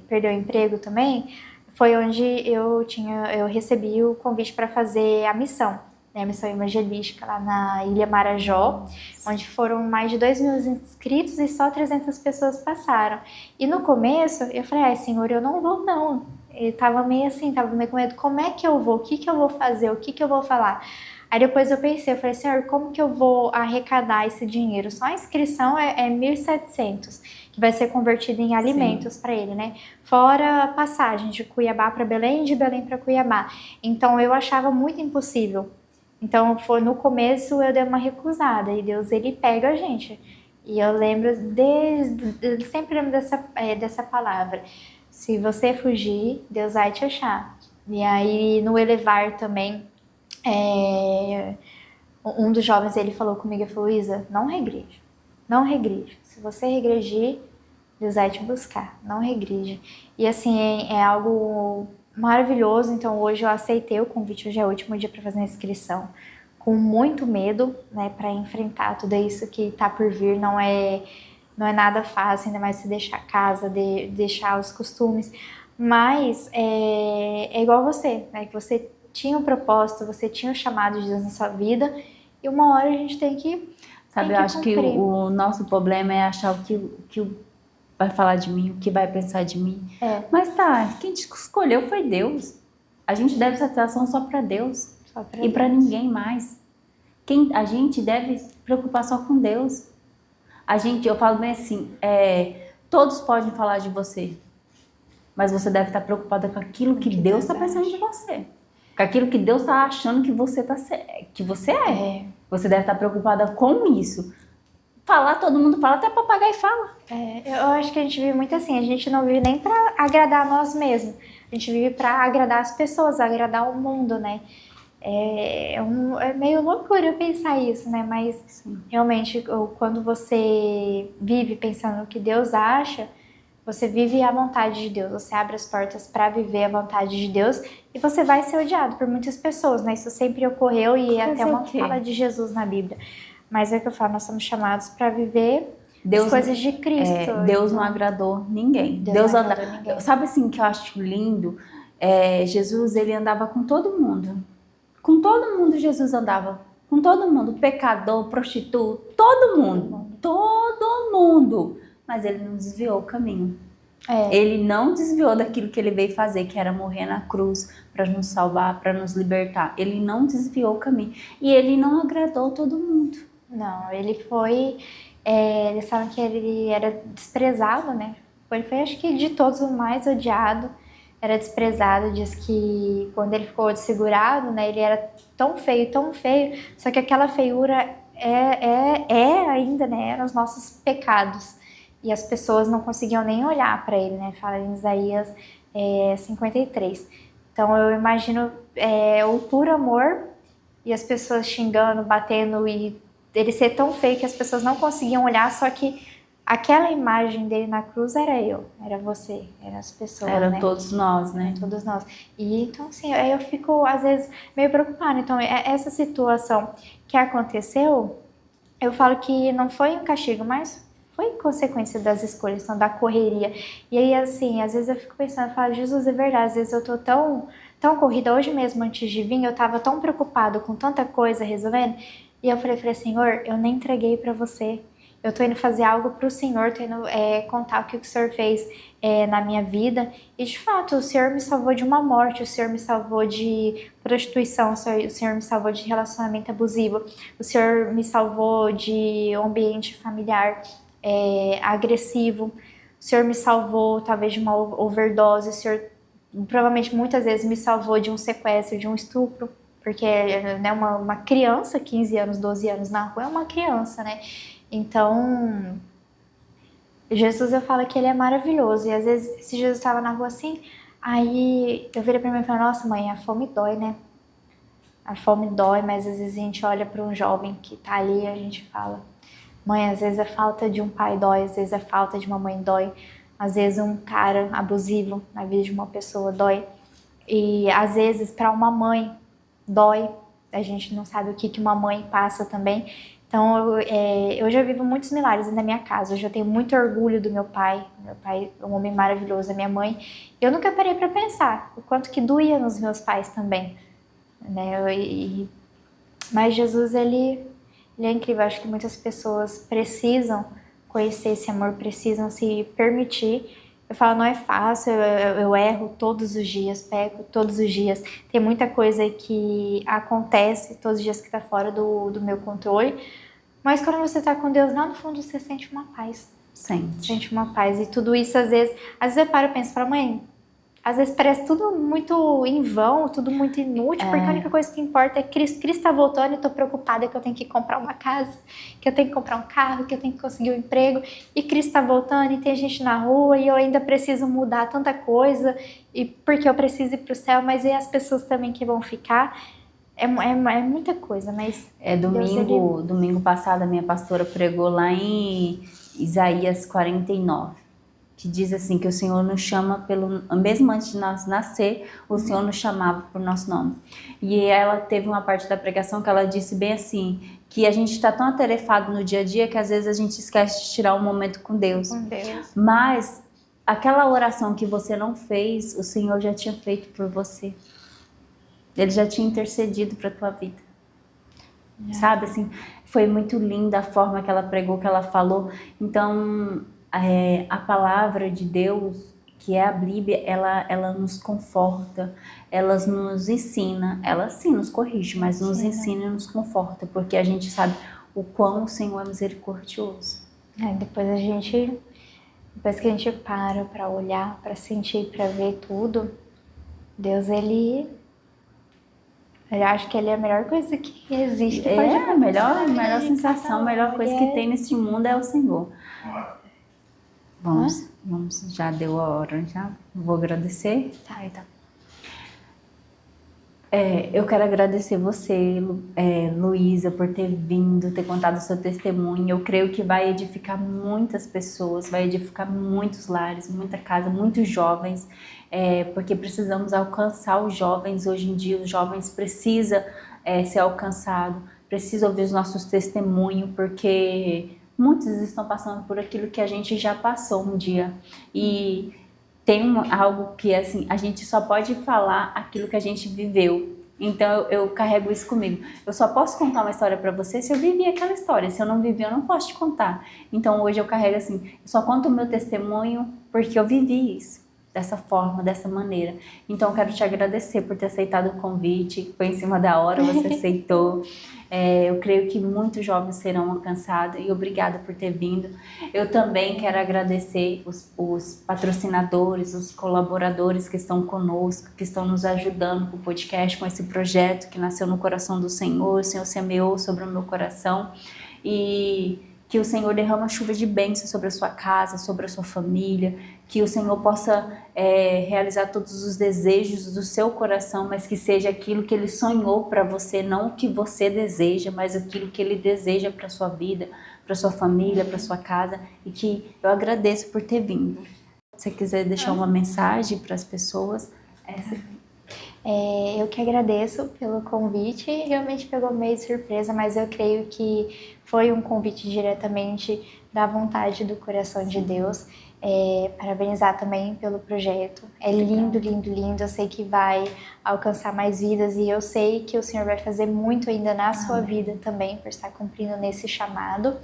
perder o emprego também, foi onde eu recebi o convite para fazer a missão. A missão evangelística lá na Ilha Marajó, onde foram mais de 2.000 inscritos e só 300 pessoas passaram. E no começo, eu falei, ai, Senhor, eu não vou não. Eu tava meio assim, tava meio com medo, como é que eu vou? O que que eu vou fazer? O que que eu vou falar? Aí depois eu pensei, eu falei, Senhor, como que eu vou arrecadar esse dinheiro? Só a inscrição é 1.700, que vai ser convertido em alimentos para ele, né? Fora a passagem de Cuiabá para Belém e de Belém para Cuiabá. Então eu achava muito impossível. Então, no começo eu dei uma recusada e Deus, ele pega a gente. E eu lembro, sempre lembro dessa palavra. Se você fugir, Deus vai te achar. E aí, no elevar também, um dos jovens, ele falou comigo, ele falou, Isa, não regride. Não regride. Se você regredir, Deus vai te buscar. Não regride. E assim, é algo maravilhoso. Então hoje eu aceitei o convite, hoje é o último dia para fazer a inscrição, com muito medo, né, para enfrentar tudo isso que tá por vir. Não é nada fácil, ainda mais se deixar a casa, deixar os costumes, mas é igual você, né, que você tinha um propósito, você tinha um chamado de Deus na sua vida, e uma hora a gente tem que Sabe, eu acho que o nosso problema é achar o que vai falar de mim, o que vai pensar de mim. Mas tá, quem te escolheu foi Deus. A gente deve satisfação só para Deus e para ninguém mais. A gente deve se preocupar só com Deus. Eu falo bem assim, todos podem falar de você, mas você deve estar preocupada com aquilo que Deus está pensando de você. Com aquilo que Deus está achando que você é. Você deve estar preocupada com isso. Falar, todo mundo fala, até papagaio fala. Eu acho que a gente vive muito assim, a gente não vive nem para agradar nós mesmos, a gente vive para agradar as pessoas, agradar o mundo, né? É meio loucura eu pensar isso, né? Mas sim, realmente, quando você vive pensando no que Deus acha, você vive a vontade de Deus, você abre as portas para viver a vontade de Deus e você vai ser odiado por muitas pessoas, né? Isso sempre ocorreu e até uma fala de Jesus na Bíblia. Mas é o que eu falo, nós somos chamados para viver Deus, as coisas de Cristo. Deus não agradou ninguém. Deus não agradou ninguém. Sabe assim que eu acho lindo? Jesus, ele andava com todo mundo. Com todo mundo Jesus andava. Com todo mundo. Pecador, prostituto, todo mundo. Todo mundo. Mas ele não desviou o caminho. Ele não desviou daquilo que ele veio fazer, que era morrer na cruz para nos salvar, para nos libertar. Ele não desviou o caminho. E ele não agradou todo mundo. Não, ele foi... eles falam que ele era desprezado, né? Ele foi, acho que, de todos o mais odiado. Era desprezado, diz que quando ele ficou desfigurado, né? Ele era tão feio, só que aquela feiura é ainda, né? Eram os nossos pecados. E as pessoas não conseguiam nem olhar para ele, né? Fala em Isaías 53. Então eu imagino o puro amor e as pessoas xingando, batendo e ele ser tão feio que as pessoas não conseguiam olhar, só que aquela imagem dele na cruz era eu, era você, eram as pessoas, Eram todos nós, né? Todos nós. E então, assim, aí eu fico, às vezes, meio preocupada. Então, essa situação que aconteceu, eu falo que não foi um castigo, mas foi consequência das escolhas, então, da correria. E aí, assim, às vezes eu fico pensando, eu falo, Jesus, é verdade, às vezes eu tô tão corrida. Hoje mesmo, antes de vir, eu tava tão preocupado com tanta coisa resolvendo. E eu falei, Senhor, eu nem entreguei pra você. Eu tô indo fazer algo pro Senhor, tô indo contar o que o Senhor fez na minha vida. E, de fato, o Senhor me salvou de uma morte, o Senhor me salvou de prostituição, o Senhor me salvou de relacionamento abusivo, o Senhor me salvou de um ambiente familiar agressivo, o Senhor me salvou, talvez, de uma overdose, o Senhor provavelmente muitas vezes me salvou de um sequestro, de um estupro, porque né, uma criança, 15 anos, 12 anos na rua é uma criança, né? Então, Jesus, eu falo que ele é maravilhoso. E às vezes, se Jesus estava na rua assim, aí eu virei pra mim e falei, nossa mãe, a fome dói, né? A fome dói, mas às vezes a gente olha para um jovem que tá ali e a gente fala, mãe, às vezes a falta de um pai dói, às vezes a falta de uma mãe dói, às vezes um cara abusivo na vida de uma pessoa dói. E às vezes para uma mãe dói, a gente não sabe o que uma mãe passa também. Então eu já vivo muitos milagres na minha casa, eu já tenho muito orgulho do meu pai é um homem maravilhoso, a minha mãe. Eu nunca parei para pensar o quanto que doía nos meus pais também, né? Mas Jesus, ele é incrível, acho que muitas pessoas precisam conhecer esse amor, precisam se permitir. Eu falo, não é fácil, eu erro todos os dias, peco todos os dias. Tem muita coisa que acontece todos os dias que está fora do meu controle. Mas quando você está com Deus, lá no fundo você sente uma paz. Sente uma paz. E tudo isso, às vezes eu paro e penso, mãe, às vezes parece tudo muito em vão, tudo muito inútil, porque a única coisa que importa é Cristo. Cristo está voltando e estou preocupada que eu tenho que comprar uma casa, que eu tenho que comprar um carro, que eu tenho que conseguir um emprego. E Cristo está voltando e tem gente na rua e eu ainda preciso mudar tanta coisa, e porque eu preciso ir para o céu, mas e as pessoas também que vão ficar? É muita coisa, mas... Domingo passado a minha pastora pregou lá em Isaías 49. Que diz assim, que o Senhor nos chama mesmo antes de nós nascer, o Senhor nos chamava por nosso nome. E ela teve uma parte da pregação que ela disse bem assim, que a gente está tão atarefado no dia a dia que às vezes a gente esquece de tirar um momento com Deus. Mas aquela oração que você não fez, o Senhor já tinha feito por você. Ele já tinha intercedido para a tua vida. Sabe, assim, foi muito linda a forma que ela pregou, que ela falou. Então... a palavra de Deus, que é a Bíblia, ela nos conforta, ela nos ensina, ela sim nos corrige, mas nos ensina e nos conforta, porque a gente sabe o quão o Senhor é misericordioso. Depois que a gente para olhar, para sentir, para ver tudo, Deus, eu acho que ele é a melhor coisa que existe. A melhor sensação, a melhor coisa que tem nesse mundo é o Senhor. Vamos, já deu a hora, já vou agradecer. Tá. Eu quero agradecer você, Luísa, por ter vindo, ter contado o seu testemunho. Eu creio que vai edificar muitas pessoas, vai edificar muitos lares, muita casa, muitos jovens, porque precisamos alcançar os jovens. Hoje em dia, os jovens precisam ser alcançados, precisa ouvir os nossos testemunhos, porque muitos estão passando por aquilo que a gente já passou um dia. E tem algo que, assim, a gente só pode falar aquilo que a gente viveu. Então eu carrego isso comigo. Eu só posso contar uma história pra você se eu vivi aquela história. Se eu não vivi, eu não posso te contar. Então hoje eu carrego assim, eu só conto o meu testemunho porque eu vivi isso. Dessa forma, dessa maneira. Então eu quero te agradecer por ter aceitado o convite. Foi em cima da hora, você aceitou. Eu creio que muitos jovens serão alcançados e obrigada por ter vindo. Eu também quero agradecer os patrocinadores, os colaboradores que estão conosco, que estão nos ajudando com o podcast, com esse projeto que nasceu no coração do Senhor. O Senhor semeou sobre o meu coração e que o Senhor derrama chuva de bênção sobre a sua casa, sobre a sua família, que o Senhor possa realizar todos os desejos do seu coração, mas que seja aquilo que Ele sonhou para você, não o que você deseja, mas aquilo que Ele deseja para a sua vida, para a sua família, para a sua casa, e que eu agradeço por ter vindo. Se você quiser deixar uma mensagem para as pessoas, essa. Eu que agradeço pelo convite, realmente pegou meio de surpresa, mas eu creio que foi um convite diretamente da vontade do coração de Deus. Parabenizar também pelo projeto, é lindo, lindo, lindo, eu sei que vai alcançar mais vidas e eu sei que o Senhor vai fazer muito ainda na sua vida também, por estar cumprindo nesse chamado.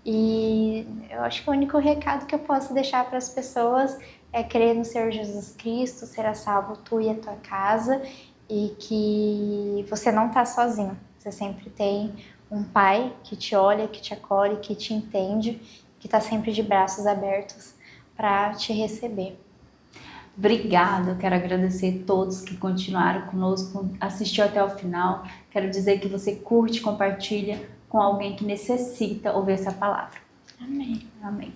E eu acho que o único recado que eu posso deixar para as pessoas é crer no Senhor Jesus Cristo, será salvo tu e a tua casa, e que você não está sozinho. Você sempre tem um pai que te olha, que te acolhe, que te entende, que está sempre de braços abertos para te receber. Obrigada, eu quero agradecer a todos que continuaram conosco, assistiu até o final. Quero dizer que você curte, compartilha com alguém que necessita ouvir essa palavra. Amém. Amém.